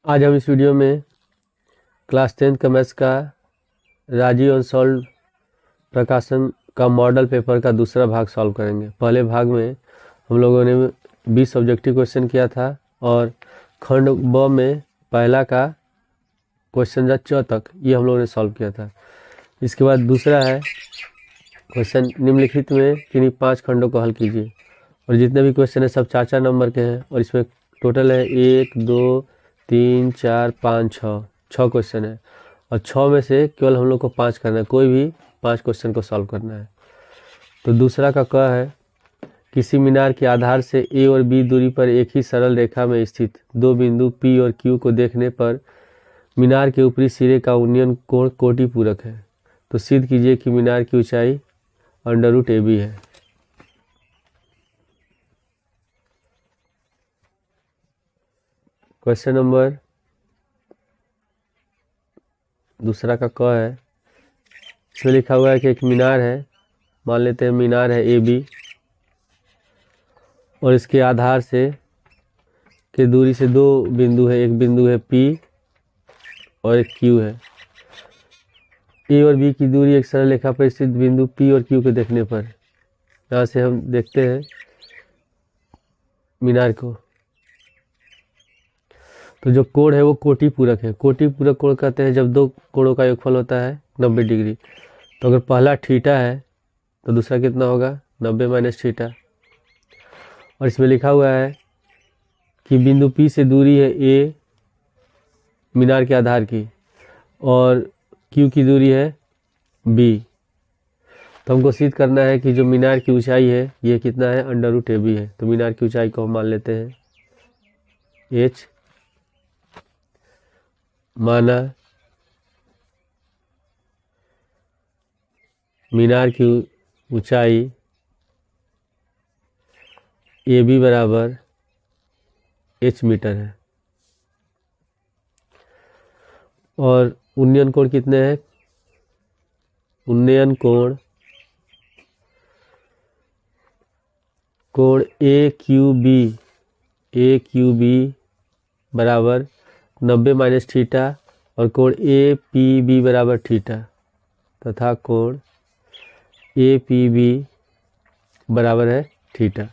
आज हम इस वीडियो में क्लास 10th का मैथ्स का राजीव अनसॉल्व प्रकाशन का मॉडल पेपर का दूसरा भाग सॉल्व करेंगे। पहले भाग में हम लोगों ने 20 ऑब्जेक्टिव क्वेश्चन किया था और खंड ब में पहला का क्वेश्चन जा च तक ये हम लोगों ने सॉल्व किया था। इसके बाद दूसरा है क्वेश्चन निम्नलिखित में किन्हीं 5 खंडों को हल कीजिए, और जितने भी क्वेश्चन है सब 4-4 नंबर के हैं और इसमें टोटल है 1 2 3 4 5 6 क्वेश्चन है और 6 में से केवल हम लोग को 5 करना है, कोई भी 5 क्वेश्चन को सॉल्व करना है। तो दूसरा का क है किसी मीनार के आधार से ए और बी दूरी पर एक ही सरल रेखा में स्थित दो बिंदु पी और क्यू को देखने पर मीनार के ऊपरी सिरे का उन्नयन कोण कोटि पूरक है, तो सिद्ध कीजिए कि मीनार की ऊंचाई √AB है। क्वेश्चन नंबर दूसरा का क है, इसमें लिखा हुआ है कि एक मीनार है, मान लेते हैं मीनार है AB और इसके आधार से के दूरी से दो बिंदु है, एक बिंदु है P और एक Q है। A और B की दूरी एक सरल रेखा पर स्थित बिंदु P और Q को देखने पर, यहाँ से हम देखते हैं मीनार को, तो जो कोण है वो कोटि पूरक है। कोटि पूरक कोण कहते हैं जब दो कोणों का योगफल होता है 90 डिग्री। तो अगर पहला थीटा है तो दूसरा कितना होगा 90 - थीटा। और इसमें लिखा हुआ है कि बिंदु P से दूरी है A मीनार के आधार की और Q की दूरी है B। तो हमको सिद्ध करना है कि जो मीनार की ऊंचाई है ये कितना है √AB है। तो मीनार की ऊंचाई को हम मान लेते हैं H, माना मीनार की ऊंचाई AB बराबर H मीटर है और उन्नयन कोण कितने हैं, उन्नयन कोण AQB बराबर 90 - थीटा और कोण APB बराबर थीटा तथा कोण APB बराबर है थीटा।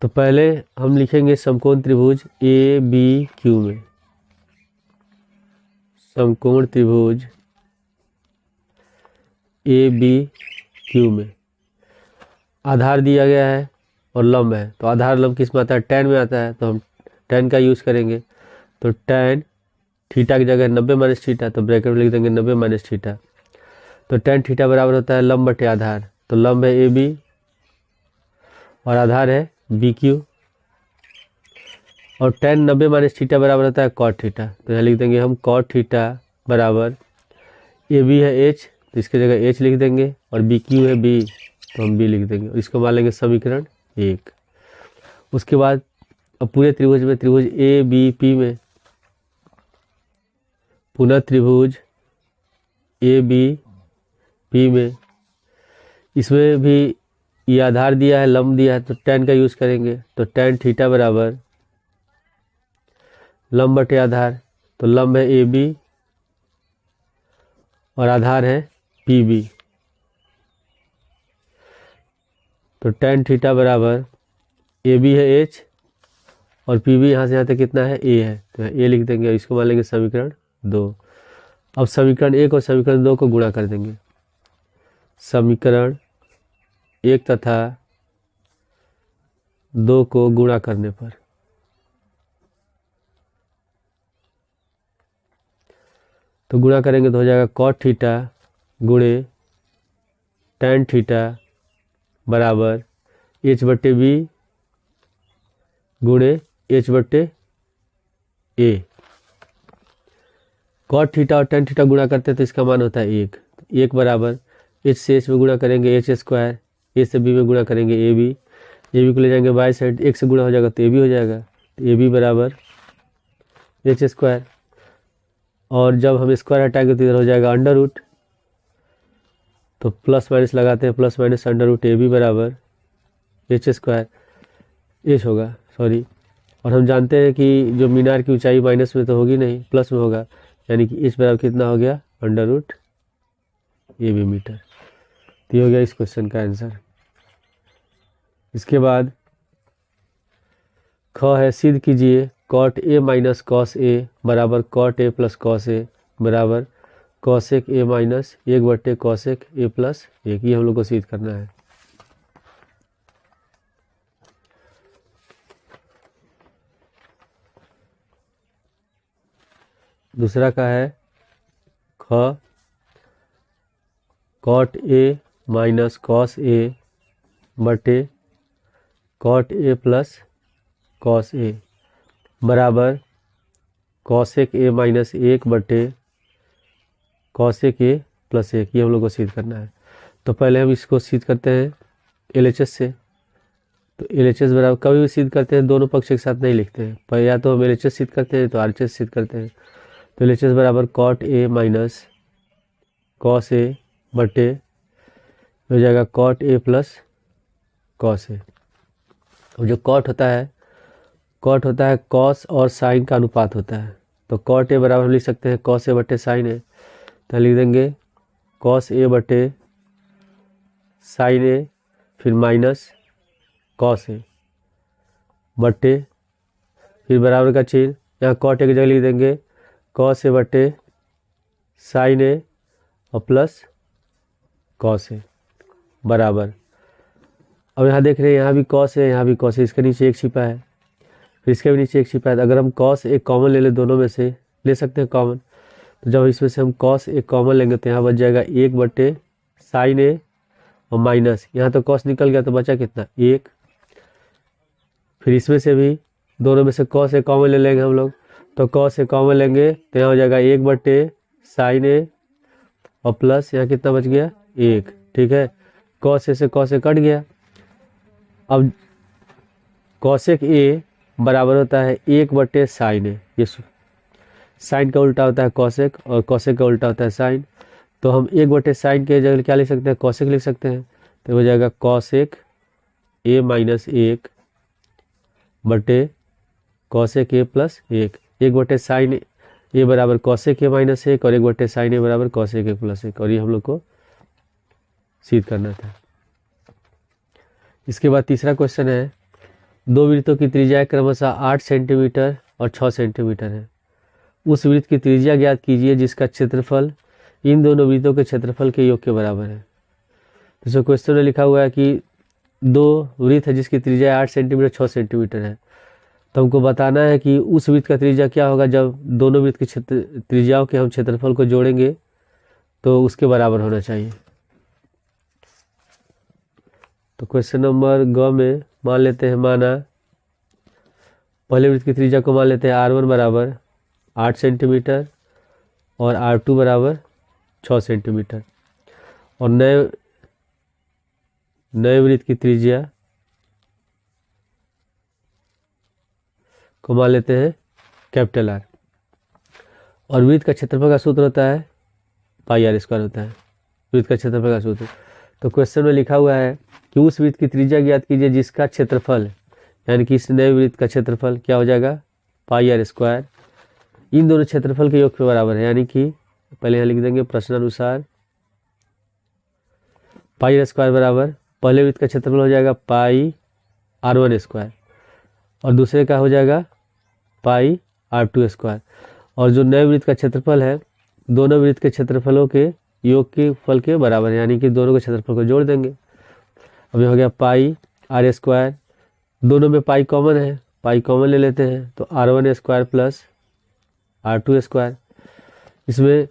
तो पहले हम लिखेंगे समकोण त्रिभुज ABQ में, समकोण त्रिभुज ABQ में आधार दिया गया है और लंब है। तो आधार लंब किस में आता है, tan में आता है, तो हम tan का यूज़ करेंगे। तो tan थीटा की जगह 90 - थीटा, तो ब्रैकेट में लिख देंगे 90 - थीटा। तो tan थीटा बराबर होता है लंब बटे आधार, तो लंब है AB और आधार है BQ और tan 90 - थीटा बराबर होता है cot थीटा। तो यहाँ लिख देंगे हम cot थीटा बराबर AB है H, तो इसकी जगह H लिख देंगे और BQ है B, तो हम B लिख देंगे और इसको मान लेंगे समीकरण 1। उसके बाद अब पूरे त्रिभुज में, त्रिभुज ABP में पुनः त्रिभुज ABP में, इसमें भी ये आधार दिया है लंब दिया है, तो tan का यूज़ करेंगे। तो tan थीटा बराबर लंब बटे आधार, तो लंब है AB और आधार है PB। तो tan थीटा बराबर AB है H और PB यहाँ से यहाँ तक कितना है A है, तो A लिख देंगे और इसको मान लेंगे समीकरण 2। अब समीकरण 1 और समीकरण 2 को गुणा कर देंगे। समीकरण 1 तथा 2 को गुणा करने पर तो गुणा करेंगे तो हो जाएगा cot थीटा गुणे tan थीटा बराबर H/B गुणे H/A। cot थीटा और tan थीटा गुणा करते हैं तो इसका मान होता है 1 बराबर H से H में गुणा करेंगे H², A से B में गुणा करेंगे AB को ले जाएंगे बाई साइड, 1 से गुणा हो जाएगा तो AB हो जाएगा। तो AB बराबर H², और जब हम स्क्वायर हटाएंगे तो इधर हो जाएगा √, तो प्लस माइनस लगाते हैं, प्लस माइनस √AB बराबर H² H होगा, सॉरी और हम जानते हैं कि जो मीनार की ऊंचाई माइनस में तो होगी नहीं, प्लस में होगा, यानी कि इस बराबर कितना हो गया, under root A B meter. तो ये हो गया इस क्वेश्चन का आंसर। इसके बाद ख है, सिद्ध कीजिए cot A minus cos A बराबर cot A plus cos A बराबर कॉसेक ए माइनस 1/, कॉसेक ए प्लस 1। ये हम लोग को सिद्ध करना है। दूसरा का है ख cot A minus cos A बटे cot A plus cos A बराबर कॉसेक ए माइनस 1/, कॉसेक ए प्लस 1। ये हम लोग को सिद्ध करना है। तो पहले हम इसको सिद्ध करते हैं LHS से। तो LHS बराबर, कभी भी सिद्ध करते हैं दोनों पक्ष एक साथ नहीं लिखते हैं, पर या तो हम LHS सिद्ध करते हैं तो RHS सिद्ध करते हैं। तो LHS बराबर cot A minus cos A बटे हो जाएगा cot A plus cos A. अब जो कॉट होता है कॉस और साइन का अनुपात होता है। तो कॉट ए बराबर हम लिख सकते हैं कॉस ए बटे साइन ए। तो लिख देंगे कॉस ए बटे साइन ए, फिर माइनस कॉस ए बटे, फिर बराबर का चिन्ह, यहाँ कॉट ए की जगह लिख देंगे कॉस ए बटे साइन ए और प्लस कॉस ए बराबर। अब यहाँ देख रहे हैं यहाँ भी कॉस है, यहाँ भी कॉस है, इसके नीचे एक छिपा है, फिर इसके भी नीचे एक छिपा है। तो अगर हम कॉस एक कॉमन ले ले, दोनों में से ले सकते हैं कॉमन। तो जब इसमें से हम कॉस एक कॉमन लेंगे तो यहाँ बच जाएगा 1/, साइन ए और माइनस, यहाँ तो कॉस निकल गया तो बचा कितना, 1। फिर इसमें से भी दोनों में से कॉस एक कॉमन ले लेंगे हम लोग। तो कॉस एक कॉमन लेंगे तो यहाँ हो जाएगा 1/, साइन ए और प्लस यहाँ कितना बच गया, 1। ठीक है, कॉस ए से कॉस ए कट गया। अब कॉसेक ए बराबर होता है 1/, साइन ए। ये साइन का उल्टा होता है कॉसेक और कॉसेक का उल्टा होता है साइन। तो हम 1/, साइन के जगह क्या लिख सकते हैं, कॉसेक लिख सकते हैं। तो हो जाएगा कॉसेक ए माइनस 1 बटे कॉसेक ए प्लस 1। 1/, साइन ए बराबर कॉसेक ए माइनस 1 और 1/, साइन ए बराबर कॉसेक ए प्लस 1। और ये हम लोग को सिद्ध करना था। इसके बाद तीसरा क्वेश्चन है, दो वृत्तों की त्रिज्या क्रमशः 8 सेंटीमीटर और 6 सेंटीमीटर है। उस वृत्त की त्रिज्या ज्ञात कीजिए जिसका क्षेत्रफल इन दोनों वृत्तों के क्षेत्रफल के योग के बराबर है। तो क्वेश्चन में लिखा हुआ है कि दो वृत्त है जिसकी त्रिज्या 8 सेंटीमीटर 6 सेंटीमीटर है। तो हमको बताना है कि उस वृत्त का त्रिज्या क्या होगा जब दोनों वृत्त की त्रिज्याओं के हम क्षेत्रफल को जोड़ेंगे तो उसके बराबर होना चाहिए। तो क्वेश्चन नंबर ग में मान लेते हैं, माना पहले वृत्त की त्रिज्या को मान लेते हैं R1 बराबर 8 सेंटीमीटर और R2 बराबर 6 सेंटीमीटर। और नए वृत्त की त्रिज्या को मान लेते हैं कैपिटल R। और वृत्त का क्षेत्रफल का सूत्र होता है πr² होता है वृत्त का क्षेत्रफल का सूत्र। तो क्वेश्चन में लिखा हुआ है कि उस वृत्त की त्रिज्या ज्ञात कीजिए जिसका क्षेत्रफल, यानी कि इस नए वृत्त का क्षेत्रफल क्या हो जाएगा, πr², इन दोनों क्षेत्रफल के योग के बराबर है। यानी कि पहले यहाँ लिख देंगे प्रश्नानुसार πr² बराबर, पहले वृत्त का क्षेत्रफल हो जाएगा πr1² और दूसरे का हो जाएगा πr2²। और जो नए वृत्त का क्षेत्रफल है दोनों वृत्त के क्षेत्रफलों के योग के फल के बराबर है, यानी कि दोनों के क्षेत्रफल को जोड़ देंगे। अब ये हो गया πr², दोनों में पाई कॉमन है, पाई कॉमन ले लेते हैं तो r1² प्लस r2²। इसमें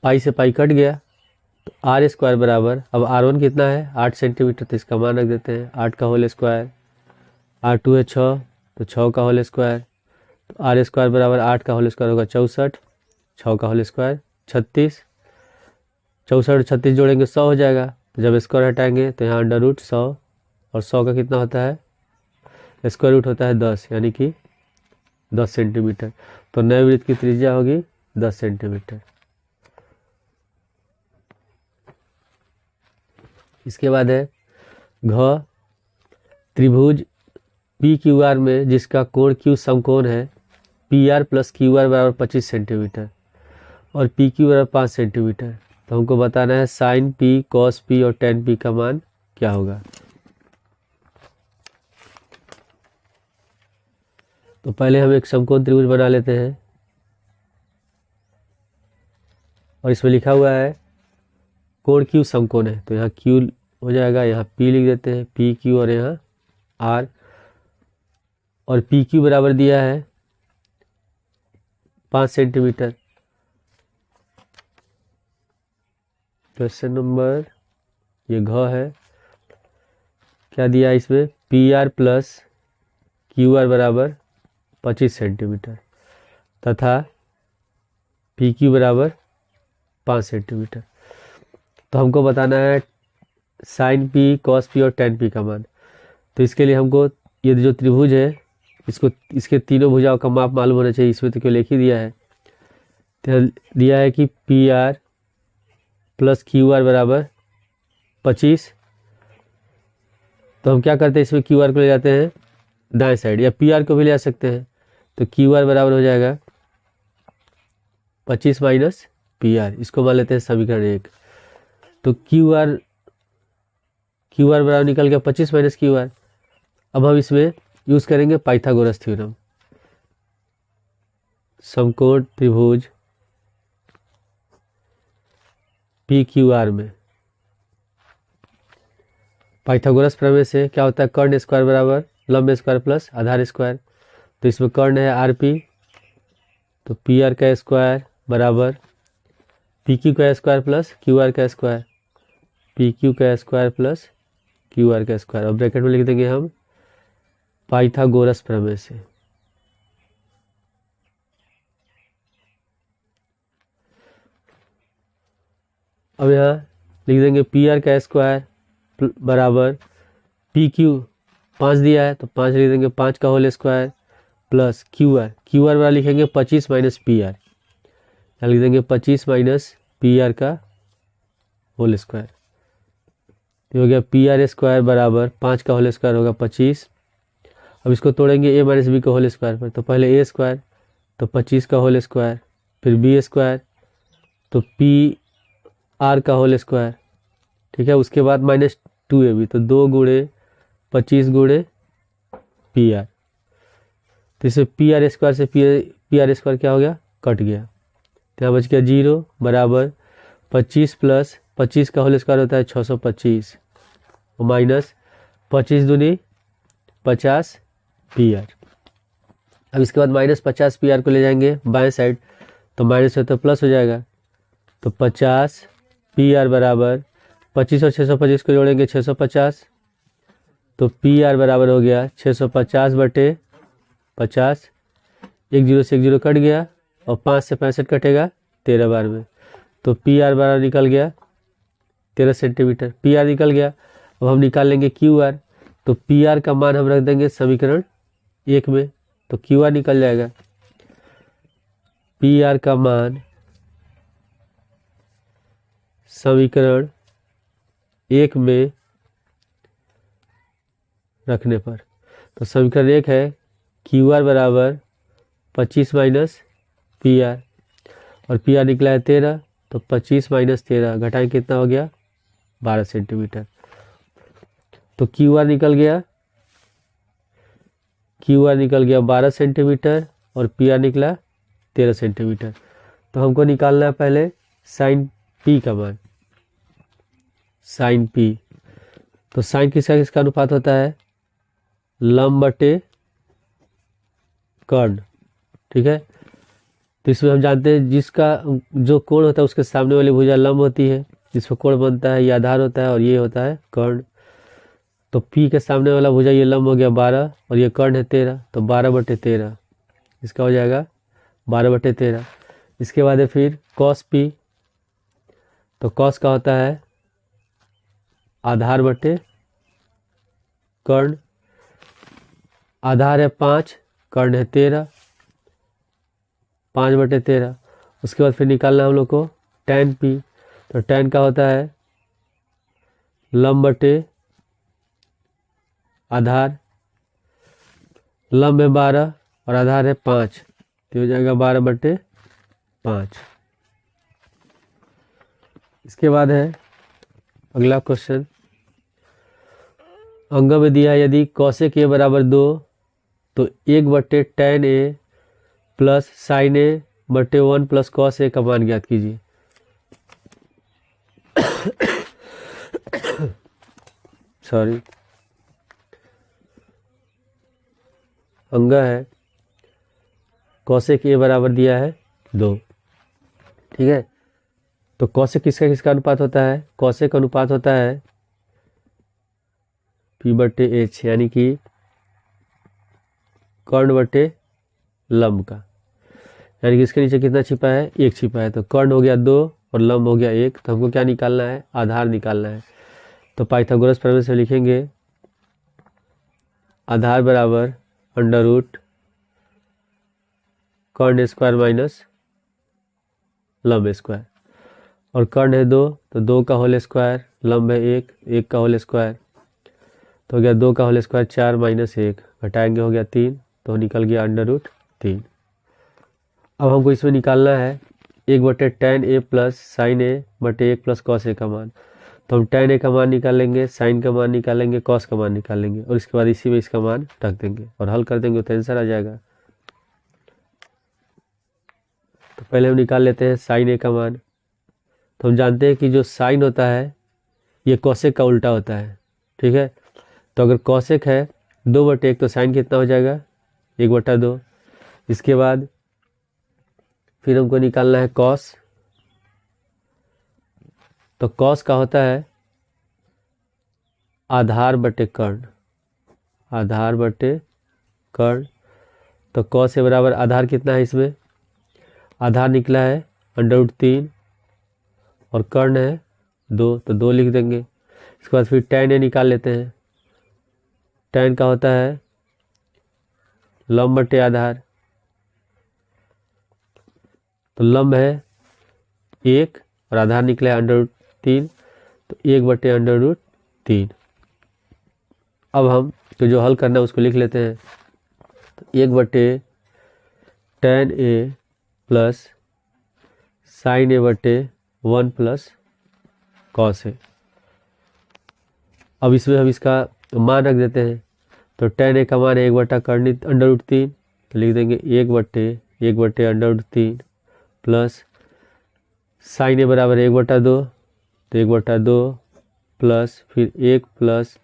पाई से पाई कट गया तो r² बराबर, अब r1 कितना है 8 सेंटीमीटर, तो इसका मान रख देते हैं 8 का होल स्क्वायर, r2 है 6 तो 6 का होल स्क्वायर, तो r² बराबर 8 का होल स्क्वायर होगा 64, 6 का होल स्क्वायर 36, 64 और 36 जोड़ेंगे 100 हो जाएगा। तो जब स्क्वायर हटाएंगे तो यहाँ अंडर रूट 100 और 100 का कितना होता है, स्क्वायर रूट होता है 10, यानी कि 10 सेंटीमीटर। तो नए वृत्त की त्रिज्या होगी 10 सेंटीमीटर। इसके बाद है घ त्रिभुज पी क्यू आर में जिसका कोण क्यू समकोण है, P R plus Q R बराबर 25 सेंटीमीटर और पी क्यू बराबर 5 सेंटीमीटर। तो हमको बताना है साइन पी, कॉस पी और टेन पी का मान क्या होगा। तो पहले हम एक समकोण त्रिभुज बना लेते हैं और इसमें लिखा हुआ है कोण क्यू समकोण है, तो यहाँ क्यू हो जाएगा, यहाँ पी लिख देते हैं, पी क्यू और यहाँ आर, और पी क्यू बराबर दिया है 5 सेंटीमीटर। क्वेश्चन नंबर ये घ है, क्या दिया है इसमें, P R plus Q R बराबर 25 सेंटीमीटर तथा पी क्यू बराबर 5 सेंटीमीटर। तो हमको बताना है साइन पी, कॉस पी और टेन पी का मान। तो इसके लिए हमको ये जो त्रिभुज है इसको, इसके तीनों भुजाओं का माप मालूम होना चाहिए। इसमें तो क्यों लिख ही दिया है, तो दिया है कि P R plus Q R बराबर 25। तो हम क्या करते हैं, इसमें क्यू आर को ले जाते हैं दाएं साइड, या पी आर को भी ले जा सकते हैं। तो क्यू आर बराबर हो जाएगा 25 माइनस पी आर, इसको मान लेते हैं समीकरण 1। तो क्यू आर बराबर निकल गया 25 माइनस क्यू आर। अब हम इसमें यूज करेंगे पाइथागोरस थ्योरम। समकोण त्रिभुज पी क्यू आर में पाइथागोरस प्रमेय से क्या होता है, कर्ण स्क्वायर बराबर लंब स्क्वायर प्लस आधार स्क्वायर। तो इसमें कर्ण है आर पी, तो पी आर का स्क्वायर बराबर पी क्यू का स्क्वायर प्लस क्यू आर का स्क्वायर, पी क्यू का स्क्वायर प्लस क्यू आर का स्क्वायर, और ब्रैकेट में लिख देंगे हम पाइथागोरस प्रमेय से। अब यहाँ लिख देंगे पी आर का स्क्वायर बराबर पी क्यू 5 दिया है तो 5 लिख देंगे, 5 का whole square plus Q R बराबर लिखेंगे 25 माइनस पी आर, यहाँ लिख देंगे 25 माइनस पी आर का होल स्क्वायर। तो हो गया पी आर स्क्वायर बराबर 5 का होल स्क्वायर होगा 25। अब इसको तोड़ेंगे ए माइनस बी का होल स्क्वायर पर, तो पहले ए स्क्वायर तो 25 का होल स्क्वायर, फिर बी स्क्वायर तो पी आर का होल स्क्वायर, ठीक है। उसके बाद माइनस 2ab, तो 2 गुणे 25 गुणे पी आर। तो इसमें पी आर स्क्वायर से पी आर स्क्वायर क्या हो गया, कट गया, तो यहाँ बच गया 0 बराबर 25 प्लस 25 का होल स्क्वायर होता है 625 और माइनस 25 दूनी 50 पी आर। अब इसके बाद माइनस 50 पी आर को ले जाएंगे बाएं साइड, तो माइनस है तो प्लस हो जाएगा, तो 50 पी आर बराबर 25 और 625 को जोड़ेंगे 650, तो पी आर बराबर हो गया 650 बटे 50, 1 0 से 1 0 कट गया और 5 से 65 कटेगा 13 बार में, तो पी आर बराबर निकल गया 13 सेंटीमीटर। पी आर निकल गया। अब हम निकाल लेंगे क्यू आर, तो पी आर का मान हम रख देंगे समीकरण 1 में, तो क्यू आर निकल जाएगा। पी आर का मान समीकरण 1 में रखने पर, तो समीकरण 1 है क्यू आर बराबर 25 माइनस पी आर, और पी आर निकला है 13, तो 25 माइनस 13 घटाएं कितना हो गया 12 सेंटीमीटर। तो क्यू आर निकल गया 12 सेंटीमीटर और पी आर निकला 13 सेंटीमीटर। तो हमको निकालना है पहले साइन पी का मान, साइन पी। तो साइन किसका अनुपात होता है, लंब बटे कर्ण, ठीक है। तो इसमें हम जानते हैं जिसका जो कोण होता है उसके सामने वाली भुजा लंब होती है, जिसमें कोण बनता है ये आधार होता है और ये होता है कर्ण। तो पी के सामने वाला भुजा ये लंब हो गया 12 और ये कर्ण है 13, तो 12 बटे 13 इसका हो जाएगा 12 बटे 13। इसके बाद है फिर कॉस पी, तो कॉस का होता है आधार बटे कर्ण, आधार है 5, कर्ण है 13, 5 बटे 13। उसके बाद फिर निकालना हम लोग को टैन पी, तो टैन का होता है लंब बटे आधार, लंब है 12 और आधार है 5, तो हो जाएगा 12/5। इसके बाद है अगला क्वेश्चन, अंग में दिया है यदि कौशिक a बराबर 2 तो 1/tan a plus sin a बटे 1 प्लस cos a का मान ज्ञात कीजिए। सॉरी, अंग है कौशिक a बराबर दिया है 2, ठीक है। तो कौशिक किसका किसका अनुपात होता है? कौशिक का अनुपात होता है P/H, यानी कि कर्ण बटे लंब का, यानी कि इसके नीचे कितना छिपा है? 1 छिपा है। तो कर्ण हो गया 2 और लंब हो गया 1, तो हमको क्या निकालना है? आधार निकालना है। तो पाइथागोरस प्रमेय से लिखेंगे आधार बराबर अंडर रूट कर्ण स्क्वायर माइनस लंब स्क्वायर, और कर्ण है 2 तो 2 का होल स्क्वायर, लंब है 1, 1 का होल स्क्वायर, तो हो गया 2 का होल स्क्वायर 4 माइनस 1, घटाएंगे हो गया 3, तो निकल गया अंडर रूट 3। अब हमको इसमें निकालना है 1/tan a plus sign a बटे 1 प्लस कॉस a का मान। तो हम tan a का मान निकालेंगे, साइन का मान निकालेंगे, कॉस का मान निकालेंगे, और इसके बाद इसी में इसका मान रख देंगे और हल कर देंगे तो आंसर आ जाएगा। तो पहले हम निकाल लेते हैं साइन a का मान। तो हम जानते हैं कि जो साइन होता है ये कॉसेक का उल्टा होता है, ठीक है। तो अगर कॉसेक है 2/1 तो साइन कितना हो जाएगा? 1/2। इसके बाद फिर हमको निकालना है कॉस। तो कॉस का होता है आधार बटे कर्ण, आधार बटे कर्ण। तो कॉस के बराबर आधार कितना है इसमें? आधार निकला है √3 और कर्ण है 2, तो 2 लिख देंगे। इसके बाद फिर tan a निकाल लेते हैं। tan का होता है लंब बटे आधार, तो लंब है 1 और आधार निकला है √3, तो 1/√3। अब हम तो जो हल करना है उसको लिख लेते हैं। तो 1/tan a plus sign a बटे 1 प्लस कॉस a। अब इसमें हम इसका मान रख देते हैं। तो tan a का मान है 1/√3, तो लिख देंगे 1/√3 प्लस साइन a बराबर 1/2, तो 1/2 प्लस फिर 1 प्लस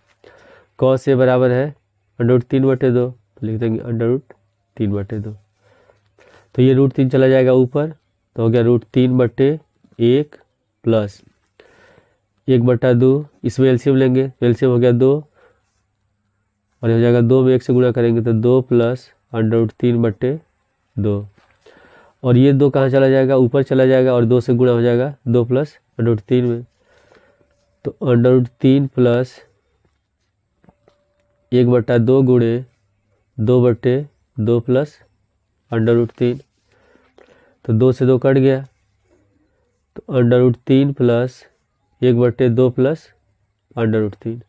कॉस a बराबर है √3/2, तो लिख देंगे √3/2। तो ये √3 चला जाएगा ऊपर, तो हो गया √3/1 प्लस 1/2, इसमें एलसीएम लेंगे, एलसीएम हो गया 2 और हो जाएगा 2 में 1 से गुणा करेंगे तो 2 प्लस √3/2, और ये 2 कहाँ चला जाएगा? ऊपर चला जाएगा और 2 से गुणा हो जाएगा 2 प्लस √3 में, तो √3 प्लस 1/2 गुणे 2/2 प्लस √3, तो 2 से 2 कट गया, तो √3 प्लस 1/2 प्लस √3।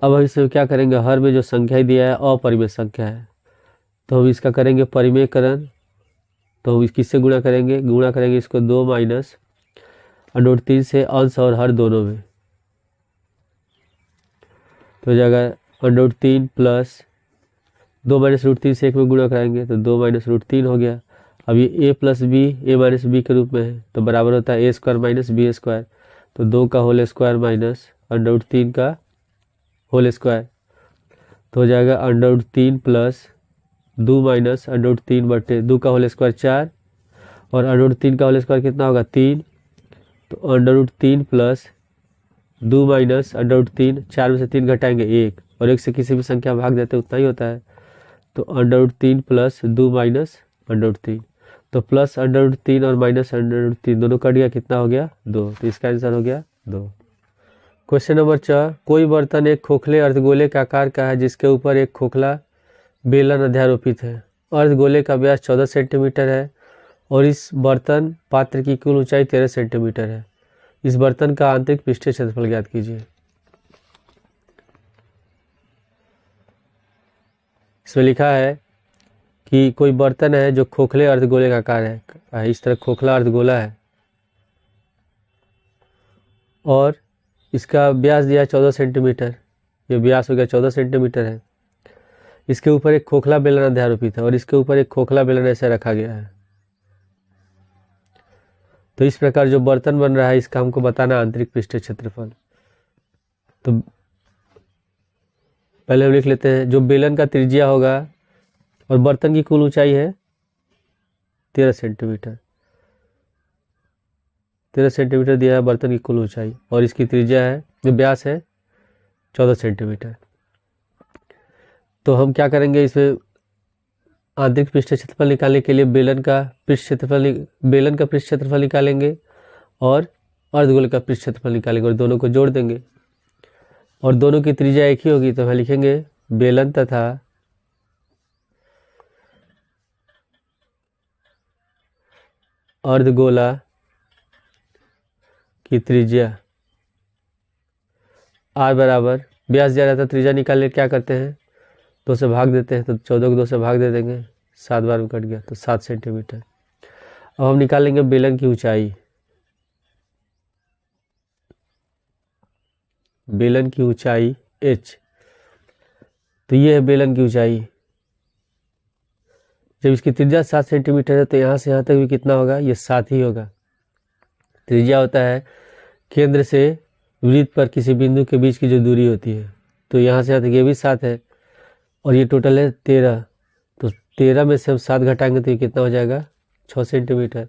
अब हम इसमें क्या करेंगे? हर में जो संख्या दिया है अपरिमेय संख्या है, तो हम इसका करेंगे परिमेयकरण। तो हम किससे गुणा करेंगे? गुणा करेंगे इसको 2 माइनस √3 से अंश और हर दोनों में, तो हो जाएगा √3 प्लस 2 माइनस √3 से 1 में गुणा कराएंगे तो 2 माइनस √3 हो गया। अब ये a plus B a minus B के रूप में है, तो बराबर होता है a² माइनस b², तो 2 का होल स्क्वायर माइनस √3 का होल स्क्वायर, तो हो जाएगा √3 प्लस 2 माइनस √3/2 का होल स्क्वायर 4, और √3 का होल स्क्वायर कितना होगा? 3, तो √3 प्लस 2 माइनस √3, 4 में से 3 घटाएंगे 1, और 1 से किसी भी संख्या भाग देते उतना ही होता है, तो √3 प्लस 2 माइनस √3, तो प्लस √3 और माइनस √3 दोनों कट गया, कितना हो गया? 2, तो इसका आंसर हो गया 2। क्वेश्चन नंबर 4, कोई बर्तन एक खोखले अर्धगोले के आकार का है जिसके ऊपर एक खोखला बेलन अध्यारोपित है। अर्धगोले का व्यास 14 सेंटीमीटर है और इस बर्तन पात्र की कुल ऊंचाई 13 सेंटीमीटर है। इस बर्तन का आंतरिक पृष्ठीय क्षेत्रफल ज्ञात कीजिए। इसमें लिखा है कि कोई बर्तन है जो खोखले अर्धगोले का आकार है, इस तरह खोखला अर्धगोला है और इसका व्यास दिया है 14 सेंटीमीटर। ये व्यास हो गया 14 सेंटीमीटर है। इसके ऊपर एक खोखला बेलन अध्यारोपित है और इसके ऊपर एक खोखला बेलन ऐसे रखा गया है। तो इस प्रकार जो बर्तन बन रहा है इसका हमको बताना आंतरिक पृष्ठीय क्षेत्रफल। तो पहले हम लिख लेते हैं, जो बेलन का त्रिज्या होगा और बर्तन की कुल ऊंचाई है 13 सेंटीमीटर। 13 सेंटीमीटर दिया है बर्तन की कुल ऊंचाई और इसकी त्रिज्या है, जो व्यास है 14 सेंटीमीटर। तो हम क्या करेंगे, इसमें आंतरिक पृष्ठीय क्षेत्रफल निकालने के लिए बेलन का पृष्ठ क्षेत्रफल निकालेंगे और अर्धगोल का पृष्ठ क्षेत्रफल निकालेंगे और दोनों को जोड़ देंगे और दोनों की त्रिज्या एक ही होगी। तो हम लिखेंगे बेलन तथा अर्धगोला की त्रिज्या r बराबर, व्यास दिया रहता है, त्रिज्या निकालने क्या करते हैं 2 से भाग देते हैं, तो 14 को 2 से भाग दे देंगे, 7 बार में कट गया तो 7 सेंटीमीटर। अब हम निकालेंगे बेलन की ऊंचाई। बेलन की ऊंचाई h, तो ये है बेलन की ऊंचाई। जब इसकी त्रिज्या 7 सेंटीमीटर है तो यहाँ से यहाँ तक भी कितना होगा, ये 7 ही होगा। त्रिज्या होता है केंद्र से वृत्त पर किसी बिंदु के बीच की जो दूरी होती है, तो यहाँ से यहाँ तक ये भी 7 है और ये टोटल है 13। तो 13 में से हम 7 घटाएंगे तो ये कितना हो जाएगा 6 सेंटीमीटर।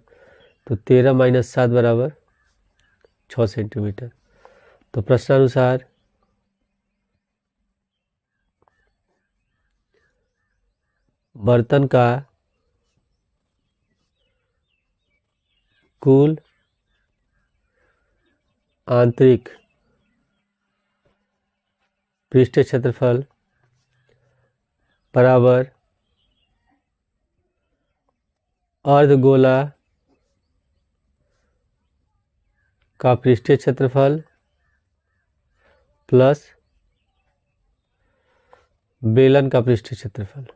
तो 13 माइनस 7 बराबर 6 सेंटीमीटर। तो प्रश्नानुसार बर्तन का कुल आंतरिक पृष्ठीय क्षेत्रफल बराबर अर्धगोला का पृष्ठीय क्षेत्रफल प्लस बेलन का पृष्ठीय क्षेत्रफल,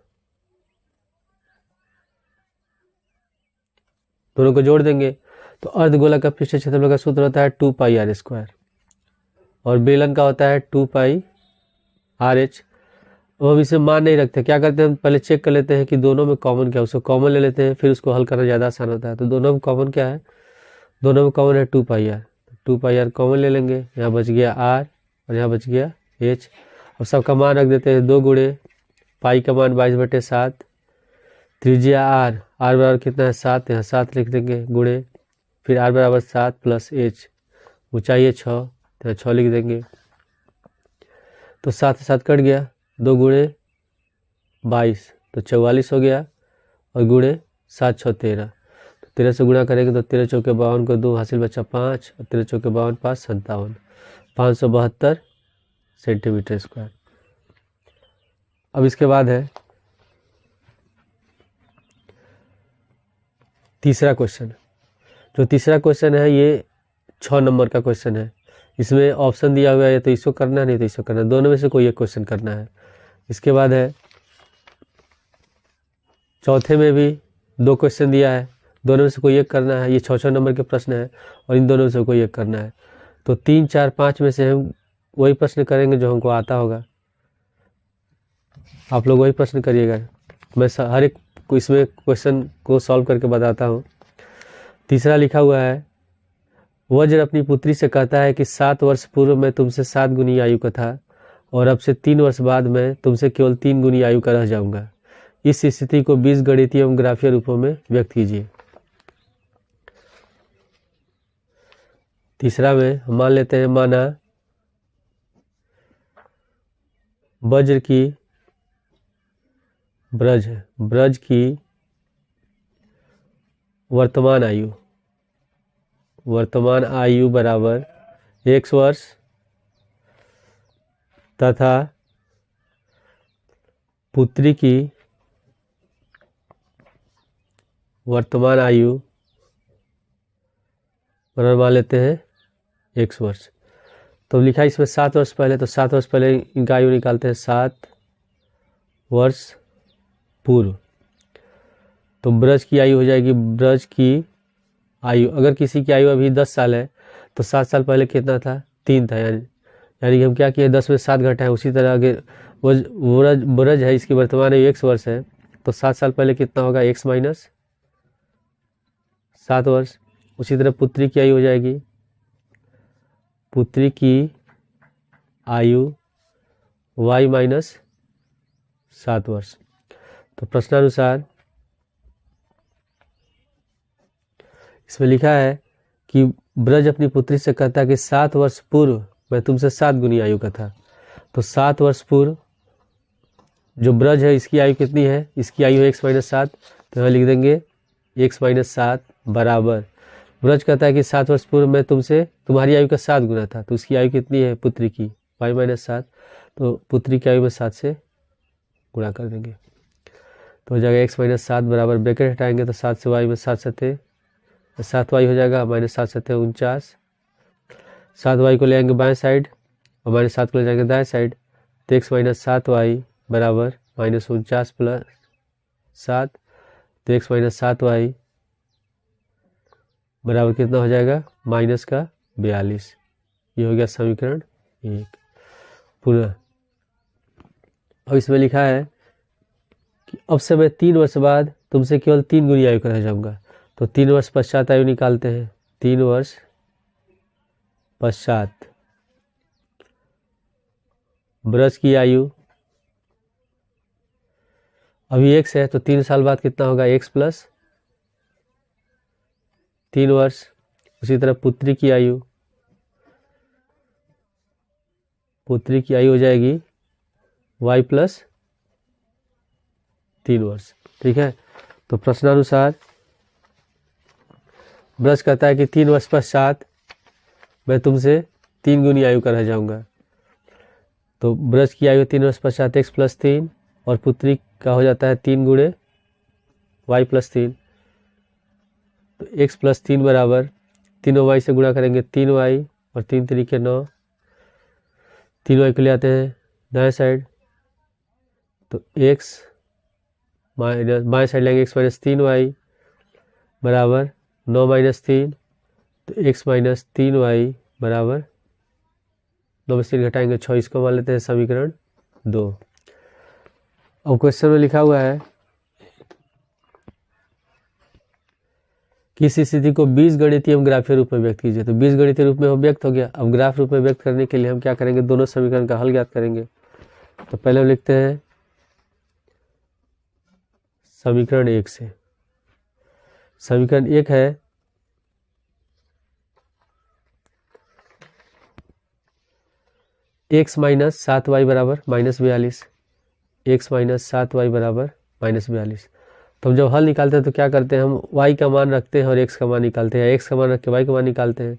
दोनों को जोड़ देंगे। तो अर्धगोला का पृष्ठीय क्षेत्रफल का सूत्र होता है 2 पाई r स्क्वायर और बेलन का होता है 2 पाई आर एच। अब हम इसे मान नहीं रखते, क्या करते हैं, हम पहले चेक कर लेते हैं कि दोनों में कॉमन क्या है, उसको कॉमन ले लेते हैं, फिर उसको हल करना ज़्यादा आसान होता है। तो दोनों में कॉमन क्या है, दोनों में कॉमन है 2 पाई आर। 2 पाई आर कॉमन ले लेंगे, यहाँ बच गया r और यहाँ बच गया h। अब सबका मान रख देते हैं, 2 गुणे पाई का मान 22/7, त्रिज्या r बराबर कितना है 7, यहाँ 7 लिख देंगे गुणे, फिर r बराबर 7 प्लस h, ऊंचाई है 6 तो यहाँ 6 लिख देंगे। तो 7 से 7 कट गया, 2 गुणे 22 तो 44 हो गया और गुणे 7 6 13, तो 13 से गुणा करेंगे तो 13 चौके 52 को 2 हासिल बचा 5 और 13 चौके 52 5 57, 572 सेंटीमीटर स्क्वायर। अब इसके बाद है तीसरा क्वेश्चन। जो तीसरा क्वेश्चन है ये 6 नंबर का क्वेश्चन है। इसमें ऑप्शन दिया हुआ है, तो इसको करना नहीं तो इसको करना, दोनों में से कोई एक क्वेश्चन करना है। इसके बाद है चौथे में भी 2 क्वेश्चन दिया है, दोनों में से कोई एक करना है। ये 6 नंबर के प्रश्न है और इन दोनों में से कोई एक करना है। तो 3 4 5 में से हम वही प्रश्न करेंगे जो हमको आता होगा। आप लोग वही प्रश्न करिएगा, मैं हर एक इसमें क्वेश्चन को सॉल्व करके बताता हूँ। तीसरा लिखा हुआ है, वज्र अपनी पुत्री से कहता है कि 7 वर्ष पूर्व मैं तुमसे 7 गुनी आयु का था और अब से 3 वर्ष बाद मैं तुमसे केवल 3 गुनी आयु का रह जाऊंगा। इस स्थिति को 20 गणितीय एवं ग्राफीय रूपों में व्यक्त कीजिए। तीसरा में हम मान लेते हैं, माना वज्र की ब्रज की वर्तमान आयु बराबर x वर्ष तथा पुत्री की वर्तमान आयु बराबर मान लेते हैं x वर्ष। तो लिखा इसमें 7 वर्ष पहले, तो 7 वर्ष पहले इनका आयु निकालते हैं, 7 वर्ष पूर्व। तो ब्रज की आयु हो जाएगी, ब्रज की आयु, अगर किसी की आयु अभी 10 साल है तो 7 साल पहले कितना था, 3 था, यानी कि हम क्या किए, 10 में 7 घटाएं। उसी तरह आगे वो ब्रज है, इसकी वर्तमान आयु 100 वर्ष है, तो 7 साल पहले कितना होगा, x माइनस 7 वर्ष। उसी तरह पुत्री की आयु हो जाएगी, पुत्री की आयु y माइनस 7 वर्ष। तो प्रश्नानुसार इसमें लिखा है कि ब्रज अपनी पुत्री से कहता है कि 7 वर्ष पूर्व मैं तुमसे 7 गुनी आयु का था। तो 7 वर्ष पूर्व जो ब्रज है इसकी आयु कितनी है, इसकी आयु है x माइनस 7, तो यहाँ लिख देंगे x माइनस 7 बराबर, ब्रज कहता है कि 7 वर्ष पूर्व मैं तुमसे तुम्हारी आयु का 7 गुना था, तो उसकी आयु कितनी है पुत्री की, y माइनस 7, तो पुत्री की आयु में 7 से गुणा कर देंगे तो हो जाएगा x माइनस 7 बराबर, ब्रैकेट हटाएंगे तो 7 से y में 7 सत्ते 7y हो जाएगा, माइनस 7 सत्ते 49, 7y को ले आएंगे बाएं साइड और माइनस 7 को ले जाएंगे दाएं साइड, तो x माइनस 7y बराबर माइनस 49 प्लस 7, तो x माइनस 7y बराबर कितना हो जाएगा, माइनस का 42। ये हो गया समीकरण 1। पुनः अब इसमें लिखा है कि अब से मैं 3 वर्ष बाद तुमसे केवल 3 गुनी आयु का रह जाऊंगा। तो 3 वर्ष पश्चात आयु निकालते हैं, 3 वर्ष पश्चात ब्रज की आयु अभी x है, तो 3 साल बाद कितना होगा, x प्लस 3 वर्ष। उसी तरह पुत्री की आयु हो जाएगी y प्लस 3 वर्ष। ठीक है, तो प्रश्नानुसार ब्रज कहता है कि 3 वर्ष पश्चात मैं तुमसे 3 गुनी आयु का रह जाऊंगा। तो ब्रज की आयु 3 वर्ष पश्चात x प्लस 3 और पुत्री का हो जाता है 3 गुणे y प्लस 3, तो x प्लस 3 बराबर, तीनों y से गुणा करेंगे 3y और 3 तरीके 9, 3y को ले आते हैं दाएं साइड, तो x माइनस बाएं साइड लेंगे x माइनस 3y बराबर 9 माइनस 3, तो x माइनस 3y बराबर 9 में से 3 घटाएंगे 6, इसको मान लेते हैं समीकरण 2। अब क्वेश्चन में लिखा हुआ है कि इस स्थिति को बीजगणितीय एवं ग्राफीय रूप में व्यक्त कीजिए। तो बीजगणितीय रूप में वो व्यक्त हो गया, अब ग्राफ रूप में व्यक्त करने के लिए हम क्या करेंगे, दोनों समीकरण का हल ज्ञात करेंगे। तो पहले हम लिखते हैं समीकरण 1 से, समीकरण 1 है x माइनस 7y बराबर माइनस 42, x माइनस 7y बराबर माइनस 42। तो हम जब हल निकालते हैं तो क्या करते हैं, हम y का मान रखते हैं और x का मान निकालते हैं, x का मान रख के y का मान निकालते हैं।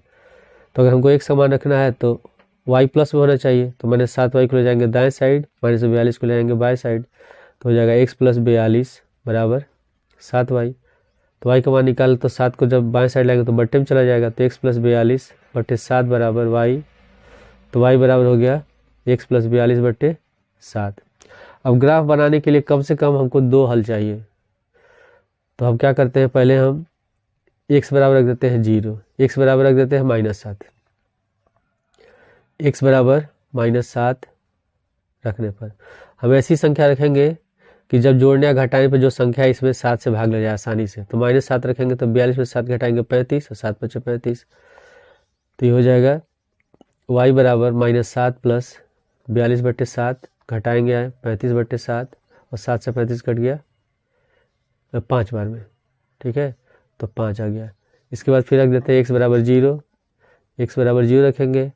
तो अगर हमको x का मान रखना है तो y प्लस में होना चाहिए, तो मैंने 7y को ले जाएंगे दाएं साइड, माइनस 42 को ले जाएंगे बाएं साइड, तो हो जाएगा x प्लस 42 बराबर 7y। तो y का मान निकाल तो 7 को जब बाएं साइड लाएंगे तो बट्टे में चला जाएगा, तो x प्लस 42 बट्टे 7 बराबर y, तो y बराबर हो गया x प्लस 42 बट्टे 7। अब ग्राफ बनाने के लिए कम से कम हमको 2 हल चाहिए, तो हम क्या करते हैं, पहले हम x बराबर रख देते हैं 0, x बराबर रख देते हैं -7, x बराबर -7 रखने पर हम ऐसी संख्या रखेंगे कि जब जोड़ने या घटाने पर जो संख्या इसमें 7 से भाग ले जाए आसानी से। तो -7 रखेंगे तो 42 में 7 घटाएंगे 35 और 7 बचे 35, तो ये हो जाएगा y बराबर -7 प्लस 42 बट्टे 7 घटाएंगे 35 बट्टे 7 और 7 से 35 कट गया 5 बार में। ठीक है, तो 5 आ गया। इसके बाद फिर रख देते हैं x बराबर 0, x बराबर 0 रखेंगे